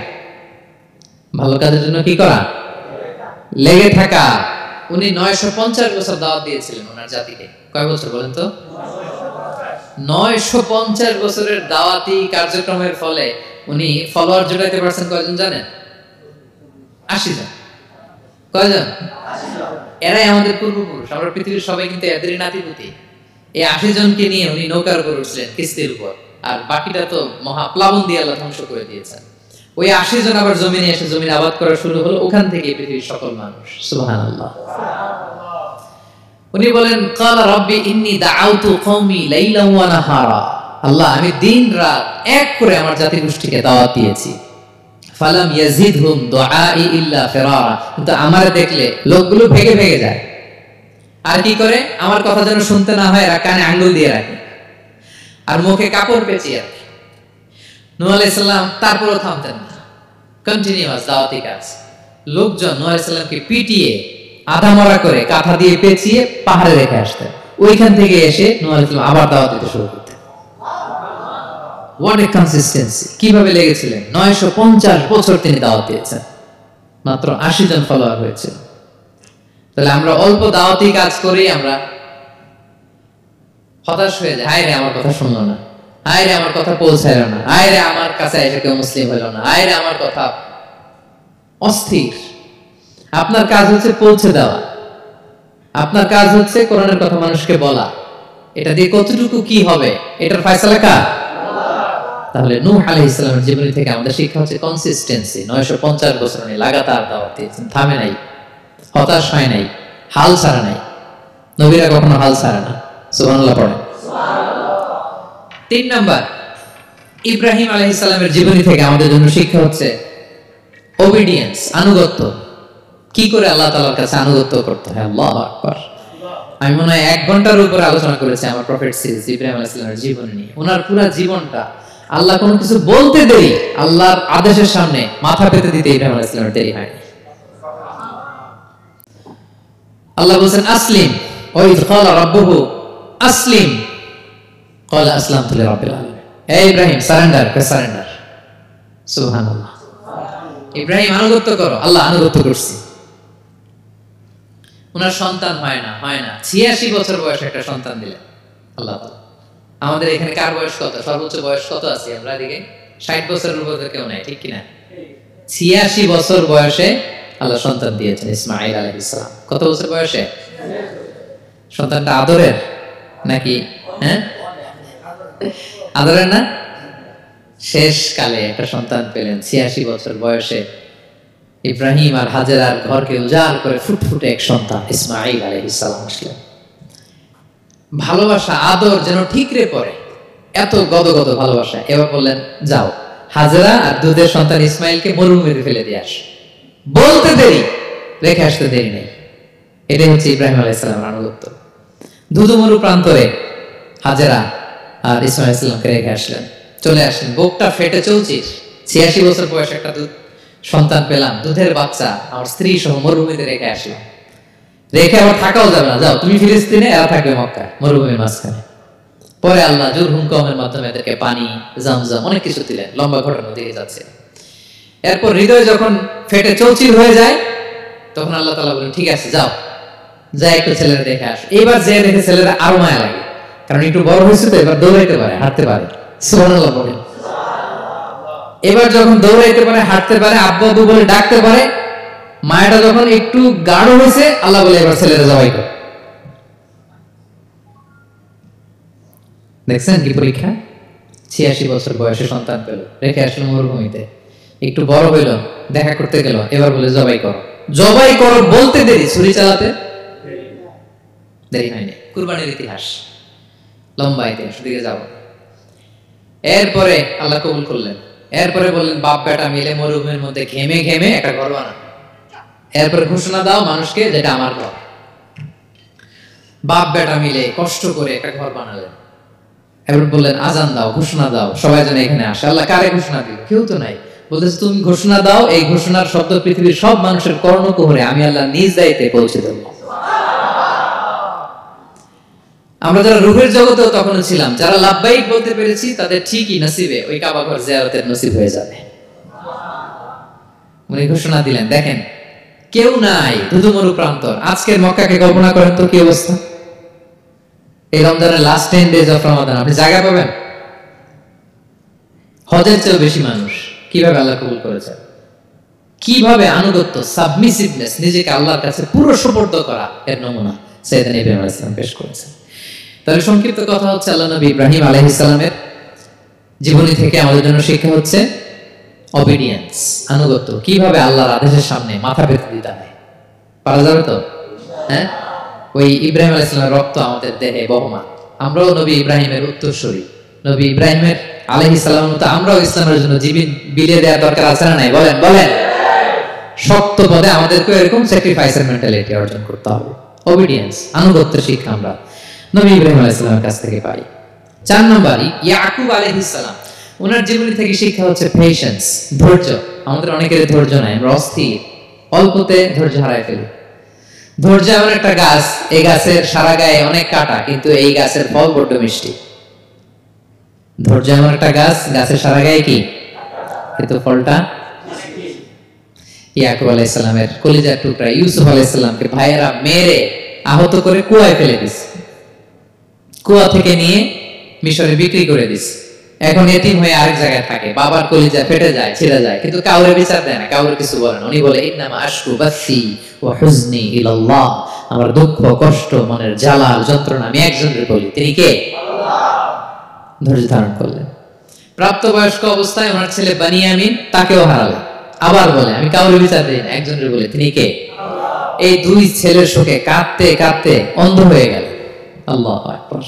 [SPEAKER 1] ভালো কাজের জন্য কি করা? লেগে থাকা। উনি 950 বছর দাওয়াত দিয়েছিলেন ওনার জাতিকে। কয় বছর বলেন তো? 950 বছরের দাওয়াতি কার্যক্রমের ফলে উনি ফলোয়ার জোটাইতে পারছেন কয়জন জানেন? 80 জন। কয়জন? 80 জন। এরাই আমাদের পূর্বপুরুষ। আমরা পৃথিবীর সবাই কিন্তু এদেরই নাতিপুতি। এই 80 জনকে নিয়ে উনি নৌকার উপর উঠছিলেন, কিস্তির উপর, আর বাকিটা তো মহাপ্লাবন দিয়ে আল্লাহ ধ্বংস করে দিয়েছেন। ওই 80 জন আবার জমিনে এসে জমিন আবাদ করা শুরু হলো, ওখান থেকে পৃথিবীর সকল মানুষ। সুবহানাল্লাহ। উনি বলেন, ক্বালা রাব্বি ইন্নী দাআউতু কওমি লাইলান ওয়া নাহারা, আল্লাহ আমি দিন রাত এক করে আমার জাতি গোষ্ঠীকে দাওয়াত দিয়েছি। ফালাম ইয়াজিদহুম দুআই ইল্লা ফিরারা, কিন্তু আমারে দেখলে লোকগুলো ভেগে ভেগে যায়। আর কি করে? আমার কথা যেন শুনতে না হয়, এরা কানে আঙ্গুল দিয়ে রাখে আর মুখে কাপড় পেঁচিয়ে রাখে। নূহ আলাইহিস সালাম তারপরও থামতেন না, কন্টিনিউয়াস দাওয়াতি কাজ। লোকজন নূহ আলাইহিস সালামকে পিটিয়ে আধা মরা করে কাঁথা দিয়ে পেঁচিয়ে পাহাড়ে রেখে আসতেন। ওইখান থেকে এসে নূহ আলাইহিস সালাম আবার দাওয়াত দিতে শুরু করতেন। What a consistency! কিভাবে লেগেছিলেন! 950 বছর তিনি দাওয়াত দিয়েছেন, মাত্র 80 জন ফলোয়ার হয়েছে। তাহলে আমরা অল্প দাওয়াতি কাজ করেই আমরা হতাশ হয়ে যাই। হায় রে, আমার কথা শুনলো না, হায় রে আমার কথা পৌঁছাইলো না, হায় রে আমার কাছে এসে কেউ মুসলিম হইল না, হায় রে আমার কথা। অস্থির। আপনার কাজ হচ্ছে পৌঁছে দেওয়া, আপনার কাজ হচ্ছে কোরআনের কথা মানুষকে বলা। এটা দিয়ে কতটুকু কি হবে এটার ফয়সালা কার? তাহলে নূহ আলাইহিস সালামের জীবনী থেকে আমাদের শিক্ষা হচ্ছে কনসিস্টেন্সি। 950 বছর উনি লাগাতার দাওয়াত দিয়েছেন, থামে নাই, হতাশ হয় নাই, হাল ছাড়া নাই। নবীরা কখনো হাল ছাড়ে না। সুবহানাল্লাহ পড়েন। 3 নাম্বার, ইব্রাহিম আলাইহিস সালামের জীবনী থেকে আমাদের জন্য শিক্ষা হচ্ছে ওবিডিয়েন্স, আনুগত্য। কি করে আল্লাহ তাআলার কাছে আনুগত্য করতে হয়। আল্লাহু আকবার। আমি মনে হয় 1 ঘন্টার উপরে আলোচনা করেছি আমার প্রফেট সিরিজ ইব্রাহিম আলাইহিস সালামের জীবনী নিয়ে। ওনার পুরো জীবনটা, আল্লাহ কোনো কিছু বলতে দেরি, আল্লাহর আদেশের সামনে মাথা পেতে দিতে ইব্রাহিম আলাইহিস সালামের দেরি হয়নি। আল্লাহ বলেন আসলিম, ওয়া ইয ক্বালা রাব্বুহু আসলিম ক্বালা আসলামতু লিরাব্বিল আলামিন। হে ইব্রাহিম, সারেন্ডার, সারেন্ডার। সুবহানাল্লাহ। ইব্রাহিম আনুগত্য করো, আল্লাহ আনুগত্য করছি। ওনার সন্তান হয় না 86 বছর বয়সে একটা সন্তান দিলেন আল্লাহ তাআলা। আমাদের এখানে কার বয়স কত? সর্বোচ্চ বয়স কত আছে? আমরা এদিকে 60 বছরের উপরে কেউ নাই, ঠিক কিনা? 86 বছর বয়সে আল্লাহ সন্তান দিয়েছেন, ইসমাঈল আলাইহিস সালাম। কত বছর বয়সে? সন্তানটা আদরের নাকি? হ্যাঁ, আদরের না? শেষ কালে একটা সন্তান পেলেন 86 বছর বয়সে। ইব্রাহিম আর হাজেরার ঘরকে উজাড় করে ফুটফুটে এক সন্তান ইসমাঈল আলাইহিস সালাম আসলেন। ভালোবাসা, আদর যেন ঠিকরে পড়ে, এত গদগদ ভালোবাসা। এবার বললেন, যাও হাজেরা আর দুধের সন্তান ইসমাইলকে মরুভূমিতে ফেলে দিয়ে আস। বলতে দেরি, রেখে আসতে দেরি নেই। এটাই হচ্ছে ইব্রাহিম আলাইহিস সালামের আনুগত্য। ধুধু মরু প্রান্তরে হাজেরা আর ইসমাইল আলাইহিস সালামকে রেখে আসলেন, চলে আসলেন। বুকটা ফেটে চৌচির, 86 বছর বয়সে একটা সন্তান পেলাম, দুধের বাচ্চা, আমার স্ত্রী সহ মরুভূমিতে রেখে আসলাম। রেখে আবার থাকাও যাবে না, যাও তুমি ফিলিস্তিনে, এরা থাকবে মক্কায়, মরুভূমির মাঝখানে। পরে আল্লাহ জুরহুম কওমের মাধ্যমে এদেরকে পানি, জামজাম অনেক কিছু দিলেন। লম্বা ঘটনা দিয়ে যাচ্ছে। এরপর হৃদয় যখন ফেটে চৌচির হয়ে যায়, তখন আল্লাহ তাআলা বলেন, ঠিক আছে যাও, যা একটু ছেলেরা দেখে আসো। এবার যে দেখে ছেলেরা আরো মায়া লাগে, কারণ একটু বড় হয়েছে তো, এবার দৌড়াইতে পারে, হাঁটতে পারে। সুবহানাল্লাহ বলেন। এবার যখন দৌড়াইতে পারে, হাঁটতে পারে, আব্বু আব্বু বলে ডাকতে পারে, মায়াটা যখন একটু গাঢ় হয়েছে, আল্লাহ বলে এবার ছেলেরা জবাই করো। দেখছেন কি পরীক্ষা? 86 বছর বয়সে সন্তান পেল, রেখে আসলো মরুভূমিতে, একটু বড় হইল, দেখা করতে গেল, এবার বলে জবাই করো। জবাই করো বলতে দেরি, ছুরি চালাতে দেরি হয়নি। কুরবানির ইতিহাস, লম্বা ইতিহাস, দিকে যাব। এরপরে আল্লাহ কবুল করলেন। এরপরে বললেন, বাপ বেটা মিলে মরুভূমির মধ্যে ঘেমে ঘেমে একটা ঘর বানাও। এরপরে ঘোষণা দাও মানুষকে, যেটা আমার ঘর। বাপ বেটা মিলে কষ্ট করে একটা ঘর বানালেন। এবার বললেন, আজান দাও, ঘোষণা দাও, সবাই যেন এখানে আসে। আল্লাহ কারে ঘোষণা দিল? কেউ তো নাই। বলতেছে, তুমি ঘোষণা দাও, এই ঘোষণার শব্দ পৃথিবীর সব মানুষের কর্ণকুহরে আমি আল্লাহ নিজ দায়িত্বে পৌঁছে দেব। আমরা যারা রূহের জগতেও তখন ছিলাম, যারা লাব্বাইক বলতে পেরেছি, তাদের ঠিকই নসিবে ওই কাবা ঘর জিয়ারতের নসিব হয়ে যাবে। উনি ঘোষণা দিলেন, দেখেন কেউ নাই, ধুধুমরু প্রান্তর। আজকের মক্কাকে কল্পনা করেন তো কি অবস্থা। এই রমজানের লাস্ট 10 days অফ রমাদান আপনি জায়গা পাবেন? হজের চেয়েও বেশি মানুষ। কিভাবে আল্লাহ কবুল করেছেন, কিভাবে আনুগত্য, সাবমিসিভনেস, নিজেকে আল্লাহর কাছে পুরো সুপর্দ করা, এর নমুনা সাইয়েদনা ইব্রাহিম আলাইহিস সালাম পেশ করেছেন। তাহলে সংক্ষিপ্ত কথা হচ্ছে, আল্লাহ নবী ইব্রাহিম আলাইহিস সালামের জীবনী থেকে আমাদের জন্য শিক্ষা হচ্ছে অবিডিয়েন্স, আনুগত্য। কিভাবে আল্লাহর আদেশের সামনে মাথা পেতে দিতে হয়। পারা যাবে তো? হ্যাঁ, ওই ইব্রাহিম আলাইহিস সালামের রক্ত আমাদের দেহে বহমান। আমরাও নবী ইব্রাহিমের উত্তরসূরি। নবী ইব্রাহিমের আলাইহিস সালামের মতো আমরাও ইসলামের জন্য জীবন বিলিয়ে দেওয়ার দরকার আছে না নাই? বলেন বলেন। শক্ত পদে আমাদেরকে এরকম স্যাক্রিফাইসের মেন্টালিটি অর্জন করতে হবে। অবিডিয়েন্স, আনুগত্যের শিক্ষা আমরা নবী ইব্রাহিম আলাইহিস সালামের কাছ থেকে পাই। 4 নম্বর, ইয়াকুব আলাইহিস সালাম, ওনার জীবনী থেকে শিক্ষা হচ্ছে পেশেন্স, ধৈর্য। আমাদের অনেকের ধৈর্য নাই, আমরা অস্থির, অল্পতে ধৈর্য হারায় ফেলি। ধৈর্য এমন একটা গাছ, এই গাছের সারা গায়ে অনেক কাঁটা, কিন্তু এই গাছের ফল বড্ড মিষ্টি। ধৈর্য এমন একটা গাছ, গাছের সারা গায়ে কি, কিন্তু ফলটা। ইয়াকুব আলাইহিস সালামের কলিজার টুকরা ইউসুফ আলাইহিস সালামকে ভাইয়েরা মেরে আহত করে কুয়ায় ফেলে দিছে। কুয়া থেকে নিয়ে মিশরে বিক্রি করে দিছে। এখন এতিম হয়ে আরেক জায়গায় থাকে। বাবার কলিজা ফেটে যায়, ছিঁড়ে যায়, কিন্তু কাউরে বিচার দেয় না, কাউরে কিছু বলে না। উনি বলে, ইন্নামা আশকু বাসি ওয়া হুজনি ইলাল্লাহ, আমার দুঃখ, কষ্ট, মনের জ্বালা, যন্ত্রণা আমি একজনের বলি, তিনি কে? আল্লাহ। ধৈর্য ধারণ করলেন। প্রাপ্তবয়স্ক অবস্থায় ওনার ছেলে বানিয়ামিন, তাকেও হারালেন। আবার বলে, আমি কাউরে বিচার দেই না, একজনের বলি, তিনি কে? আল্লাহ। এই দুই ছেলের শোকে কাঁদতে কাঁদতে অন্ধ হয়ে গেল। আল্লাহু আকবার।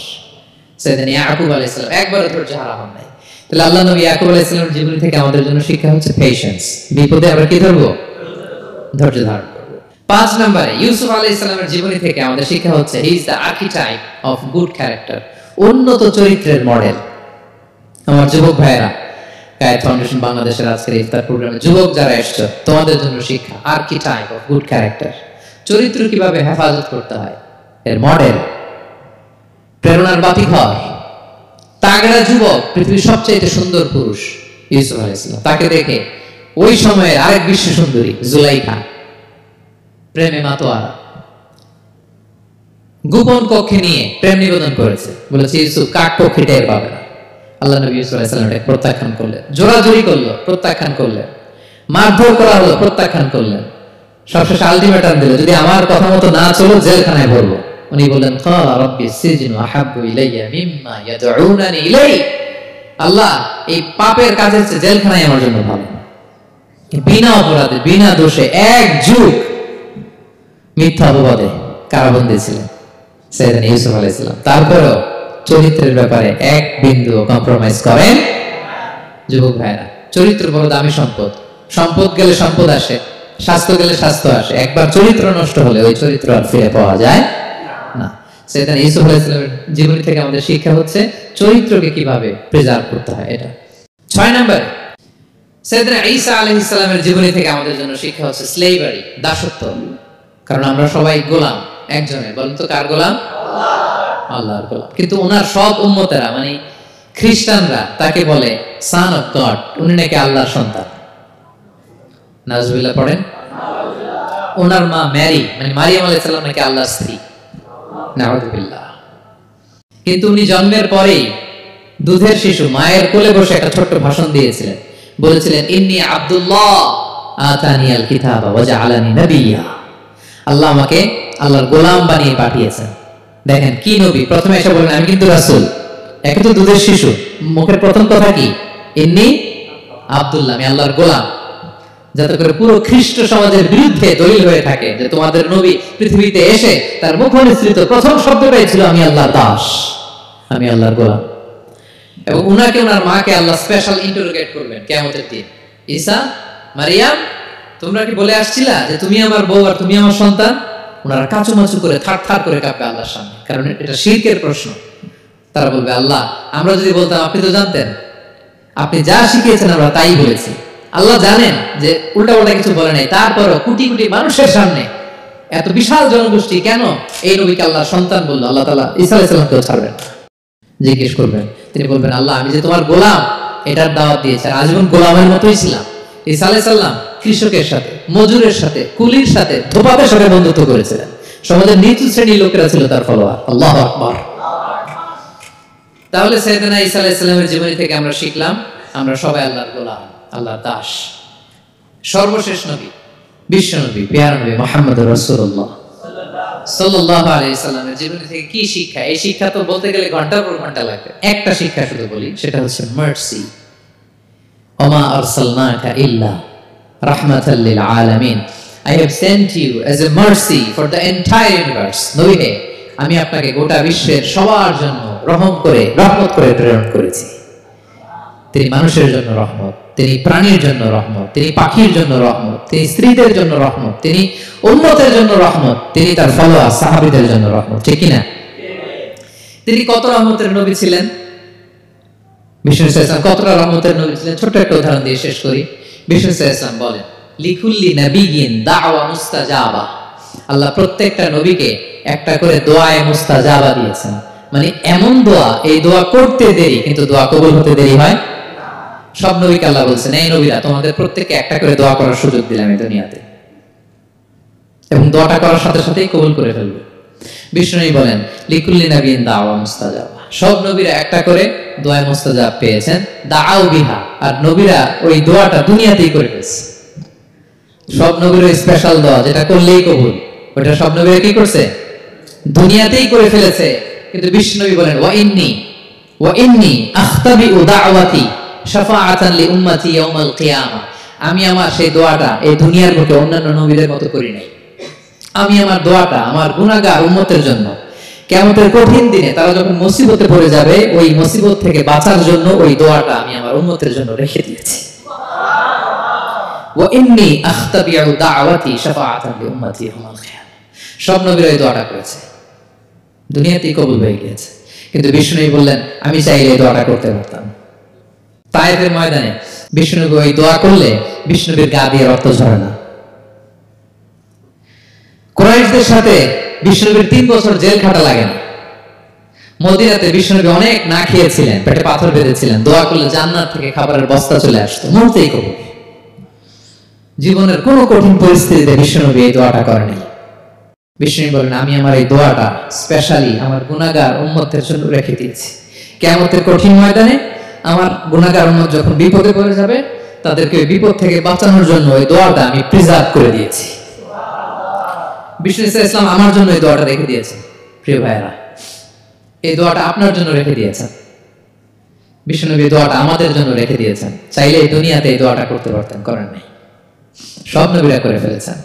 [SPEAKER 1] সাইয়েদনা ইয়াকুব আলাইহিস সালাম একবারও ধৈর্য হারা হন নাই। তাহলে আল্লাহ নবী ইয়াকুব আলাইহিস সালামের জীবনী থেকে আমাদের জন্য শিক্ষা হচ্ছে পেশেন্স। বিপদে আমরা কি ধরবো? ধৈর্য ধারণ করব। 5 নম্বরে, ইউসুফ আলাইহিস সালামের জীবনী থেকে আমাদের শিক্ষা হচ্ছে he is the archetype of good character, উন্নত চরিত্রের মডেল। আমার যুবক ভাইয়েরা, কায়েদ ফাউন্ডেশন বাংলাদেশের আজকের ইফতার প্রোগ্রামে যুবক যারা এসেছো, তোমাদের জন্য শিক্ষা আর্কিটাইপ অফ গুড ক্যারেক্টার। চরিত্র কিভাবে হেফাজত করতে হয়, এর মডেল, প্রেরণার বাতিঘর। তাগড়া যুবক, পৃথিবীর সবচেয়ে সুন্দর পুরুষ ইউসুফ আলাইহিস সালাম। তাকে দেখে ওই সময়ের আরেক বিশ্ব সুন্দরী জুলাইখা প্রেমে মাতোয়ারা, গোপন কক্ষে নিয়ে প্রেম নিবেদন করেছে। বলেছে, ইউসুফ কাক পক্ষে টের পাবে না। আল্লাহ নবী ইউসুফ আলাইহিস সালাম এটা প্রত্যাখ্যান করলেন। জোরাজুরি করলো, প্রত্যাখ্যান করলেন। মারধর করা হলো, প্রত্যাখ্যান করলেন। সবশেষে আলটিমেটাম দিল, যদি আমার কথা মতো না চলো জেলখানায় ভরবো। উনি বললেন, ক্বালা রাব্বি সিজনু আহাব্বু ইলাইয়া মিম্মা ইয়াদউনানি ইলাই। আল্লাহ, এই পাপের কাজের চেয়ে জেলখানায় আমার জন্য ভালো। বিনা অপরাধে, বিনা দোষে এক যুগ মিথ্যা অপবাদে কারাবন্দী ছিলেন সাইয়েদনা ইউসুফ আলাইহিস সালাম। তারপরেও চরিত্রের ব্যাপারে এক বিন্দু কম্প্রোমাইজ করেন। যুবক ভাইরা, চরিত্র বড় দামি সম্পদ। সম্পদ গেলে সম্পদ আসে, স্বাস্থ্য গেলে স্বাস্থ্য আসে, একবার চরিত্র নষ্ট হলে ওই চরিত্র আর ফিরে পাওয়া যায় না। সেদিন ইউসুফ আলাইহিস সালামের জীবনী থেকে আমাদের শিক্ষা হচ্ছে চরিত্রকে কিভাবে প্রিজার্ভ করতে হয়। এটা 6 নম্বরে সেদিন ঈসা আলাইহিস সালামের জীবনী থেকে আমাদের জন্য শিক্ষা হচ্ছে স্লেভারি, দাসত্ব। কারণ আমরা সবাই গোলাম একজনের, বলেন তো কার গোলাম? আল্লাহর গোলাম। কিন্তু ওনার সব উম্মতেরা মানে খ্রিস্টানরা তাকে বলে সান অফ গড, উনি নাকি আল্লাহর সন্তান। নাউজুবিল্লাহ পড়েন। ওনার মা ম্যারি মানে মারিয়াম আলাইহিস সালাম নাকি আল্লাহর স্ত্রী। নাউজুবিল্লাহ। কিন্তু উনি জন্মের পরেই দুধের শিশু মায়ের কোলে বসে একটা ছোট্ট ভাষণ দিয়েছিলেন, বলেছিলেন ইন্নী আব্দুল্লাহ আতানিয়াল কিতাবা ওয়া জাআলানি নাবিয়্যা। আল্লাহ আমাকে আল্লাহর গোলাম বানিয়ে পাঠিয়েছেন। দেখেন কি নবী, প্রথমে এসে বলেন আমি কিন্তু রাসূল, একে তো দুধের শিশু, মুখের প্রথম কথা কি ইন্নী আব্দুল্লাহ, আমি আল্লাহর গোলাম। যাতে করে পুরো খ্রিস্ট সমাজের বিরুদ্ধে দলিল হয়ে থাকে যে তোমাদের নবী পৃথিবীতে এসে তার মুখ নিঃসৃত প্রথম শব্দটাই ছিল আমি আল্লাহর দাস, আমি আল্লাহর গোলাম। এবং উনাকে ওনার মাকে আল্লাহ স্পেশাল ইন্টারোগেট করবেন কিয়ামতের দিন, ঈসা মারিয়াম তোমরা কি বলে আসছিলা যে তুমি আমার বউ আর তুমি আমার সন্তান? ওনারা কাচুমাচু করে থার করে কাঁপবে আল্লাহর সামনে, কারণ এটা শিরকের প্রশ্ন। তারা বলবে আল্লাহ আমরা যদি বলতাম আপনি তো জানতেন, আপনি যা শিখিয়েছেন আমরা তাই বলেছি। আল্লাহ জানেন যে উল্টা কিছু বলে নাই, তারপরও কোটি কোটি মানুষের সামনে এত বিশাল জনগোষ্ঠী কেন এই নবীকে আল্লাহর সন্তান বললো? আল্লাহ তাআলা ঈসা আলাইহিস সালামকেও ছাড়বেন, জিজ্ঞেস করবেন। তিনি বলবেন আল্লাহ আমি যে তোমার গোলাম এটার দাওয়াত দিয়েছি, আর আজীবন গোলামের মতোই ছিলাম। ঈসা আলাইহিস সালাম কৃষকের সাথে, মজুরের সাথে, কুলির সাথে, ধোপাদের সাথে বন্ধুত্ব করেছিলেন। সমাজের নিচু শ্রেণীর লোকেরা ছিল তার ফলোয়ার। আল্লাহু আকবার। তাহলে সাইয়েদনা ঈসা আলাইহিস সালামের জীবনী থেকে আমরা শিখলাম আমরা সবাই আল্লাহর গোলাম, আল্লাহর দাস। সর্বশেষ নবী, বিশ্ব নবী, পেয়ার নবী মুহাম্মদুর রাসূলুল্লাহ সাল্লাল্লাহু আলাইহি সাল্লামের জীবনী থেকে কি শিক্ষা? এই শিক্ষা তো বলতে গেলে ঘন্টার পর ঘন্টা লাগবে। একটা শিক্ষা শুধু বলি, সেটা হচ্ছে মার্সি। ওমা আরসালনাকা ইল্লা রাহমাতাল লিল আলামিন। I have sent you as a mercy for the entire universe. নবী হে, আমি আপনাকে গোটা বিশ্বের সবার জন্য রহমত করে প্রেরণ করেছি। তিনি মানুষের জন্য রহমত, তিনি প্রাণীর জন্য রহমত, তিনি পাখির জন্য রহমত, তিনি স্ত্রীদের জন্য রহমত, তিনি উম্মতের জন্য রহমত, তিনি তার ফলোয়ার সাহাবীদের জন্য রহমত। ঠিক কি না? তিনি কত রহমতের নবী ছিলেন? বিষ্ণু সাল্লাল্লাহু আলাইহি কতটা রহমতের নবী ছিলেন? ছোট একটা উদাহরণ দিয়ে শেষ করি। বিষ্ণু সাল্লাল্লাহু বলেন লিকুল্লি নাবিয়্যিন দাওয়া মুস্তাজাবা। আল্লাহ প্রত্যেকটা নবীকে একটা করে দোয়ায়ে মুস্তাজাবা দিয়েছেন। মানে এমন দোয়া, এই দোয়া করতে দেরি কিন্তু দোয়া কবুল হতে দেরি হয়। সব নবীকে আল্লাহ বলছেন এই নবীরা তোমাদের প্রত্যেককে একটা করে দোয়া করার সুযোগ দিলাম এই দুনিয়াতে, এবং দোয়াটা করার সাথে সাথেই কবুল করে ফেলবে। বিষ্ণু বলেন লিকুল্লি নাবিয়্যিন দাওয়া মুস্তাজাবা। সব নবীরা একটা করে দোয়া মুস্তাজাব পেয়েছেন, দাআউ বিহা, আর নবীরা ওই দোয়াটা দুনিয়াতেই করে ফেলেছে। সব নবীর স্পেশাল দোয়া যেটা করলেই কবুল, ওটা সব নবীরা কি করছে? দুনিয়াতেই করে ফেলেছে। কিন্তু বিষ্ণু নবী বলেন ওয়া ইন্নী আখতাবিউ দাওয়াতি শাফাআতান লি উম্মতি ইয়াউমাল কিয়ামা। আমি আমার সেই দোয়াটা এই দুনিয়ার বুকে অন্যান্য নবীদের মতো করি নাই। আমি আমার দোয়াটা আমার গুনাহগার উম্মতের জন্য কিয়ামতের কঠিন দিনে তারা যখন মুসিবতে পড়ে যাবে ওই মুসিবত থেকে বাঁচার জন্য ওই দোয়াটা আমি আমার উম্মতের জন্য রেখে দিয়েছি। ওয়া ইন্নী আখতাবিউ দাওয়াতি শাফাআতান লি উম্মতি ইয়াউমাল কিয়ামা। সব নবীরা এই দোয়াটা করেছে, দুনিয়াতেই কবুল হয়ে গিয়েছে। কিন্তু বিষ্ণু বললেন আমি চাইলে এই দোয়াটা করতে পারতাম। তায়েফের ময়দানে বিষ্ণু ওই দোয়া করলে বিষ্ণুবীর গা দিয়ে রক্ত ঝরে না। কুরাইশদের সাথে বিষ্ণুবীর 3 বছর জেল খাটা লাগে না। মদিনাতে বিষ্ণুবী অনেক না খেয়েছিলেন, পেটে পাথর বেঁধেছিলেন, দোয়া করলে জান্নাত থেকে খাবারের বস্তা চলে আসতো, মরতেই কবুল। জীবনের কোন কঠিন পরিস্থিতিতে বিষ্ণুবী এই দোয়াটা করেনি। বিষ্ণু বলেন আমি আমার এই দোয়াটা স্পেশালি আমার গুনাহগার উম্মতের জন্য রেখে দিয়েছি। কিয়ামতের কঠিন ময়দানে আমার গুনাহগার উম্মত যখন বিপদে পড়ে যাবে তাদেরকে ওই বিপদ থেকে বাঁচানোর জন্য এই দোয়াটা আমি প্রিজার্ভ করে দিয়েছি। বিষ্ণু ইসলাম আমার জন্য এই দোয়াটা রেখে দিয়েছেন। প্রিয় ভাইরা, এই দোয়াটা আপনার জন্য রেখে দিয়েছেন। বিষ্ণু নবী দোয়াটা আমাদের জন্য রেখে দিয়েছেন। চাইলে এই দুনিয়াতে এই দোয়াটা করতে পারতেন, করেন নাই। সব নবীরা করে ফেলেছেন।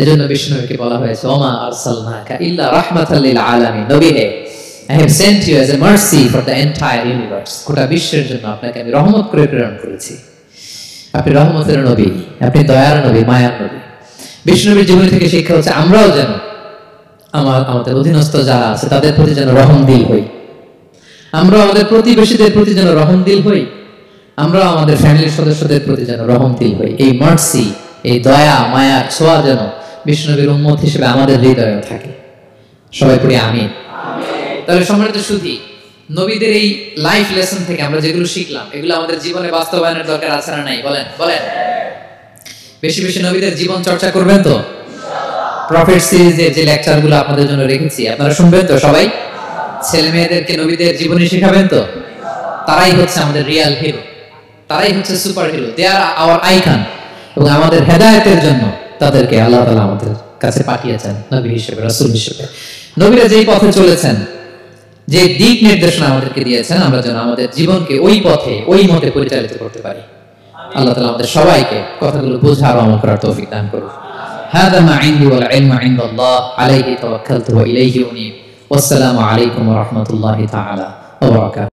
[SPEAKER 1] এজন্য বিষ্ণু নবীকে বলা হয়েছে ওমা আরসালনাকা ইল্লা রাহমাতাল লিল আলামিন। নবী হে, I have sent you as a mercy for the entire universe. গোটা বিশ্বের জন্য আপনাকে আমি রহমত করে প্রেরণ করেছি। আপনি রহমতের নবী, আপনি দয়ার নবী, মায়ার নবী। বিষ্ণুনবীর জীবনী থেকে শিক্ষা হচ্ছে আমরাও যেন আমাদের অধীনস্থ যারা আছে তাদের প্রতি যেন রহমদিল হই, আমরা আমাদের প্রতিবেশীদের প্রতি যেন রহমদিল হই, আমরা আমাদের ফ্যামিলির সদস্যদের প্রতি যেন রহমদিল হই। এই মার্সি, এই দয়া মায়ার ছোঁয়া যেন বিষ্ণুনবীর উম্মত হিসেবে আমাদের হৃদয়ে থাকে। সবাই পড়ি আমিন। তাহলে সম্মানিত সুধী, নবীদের এই লাইফ লেসন থেকে আমরা যেগুলো শিখলাম এগুলো আমাদের জীবনে বাস্তবায়নের দরকার আছে না নাই? বলেন বলেন। বেশি বেশি নবীদের জীবন চর্চা করবেন তো? প্রফেট সিরিজের যে লেকচারগুলো আপনাদের জন্য রেখেছি আপনারা শুনবেন তো? সবাই ছেলে মেয়েদেরকে নবীদের জীবনী শেখাবেন তো? তারাই হচ্ছে আমাদের রিয়েল হিরো, তারাই হচ্ছে সুপার হিরো, দে আর আওয়ার আইকন। এবং আমাদের হেদায়েতের জন্য তাদেরকে আল্লাহ তাআলা আমাদের কাছে পাঠিয়েছেন নবী হিসেবে, রাসূল হিসেবে। নবীরা যেই পথে চলেছেন, যে দিক নির্দেশনা আমাদেরকে দিয়েছেন, আমরা যেন আমাদের জীবনকে ওই পথে ওই মতে পরিচালিত করতে পারি। আল্লাহ তাআলা আমাদের সবাইকে কথাগুলো বোঝা আর আমল করার তৌফিক দান করুন। হাদা মা ইনদি ওয়াল ইলমু ইনদাল্লাহ আলাইহি তাওয়াক্কালতু ওয়া ইলাইহি উনীব। ওয়াসসালামু আলাইকুম ওয়া রাহমাতুল্লাহি তাআলা ওয়া বারাকাতুহু।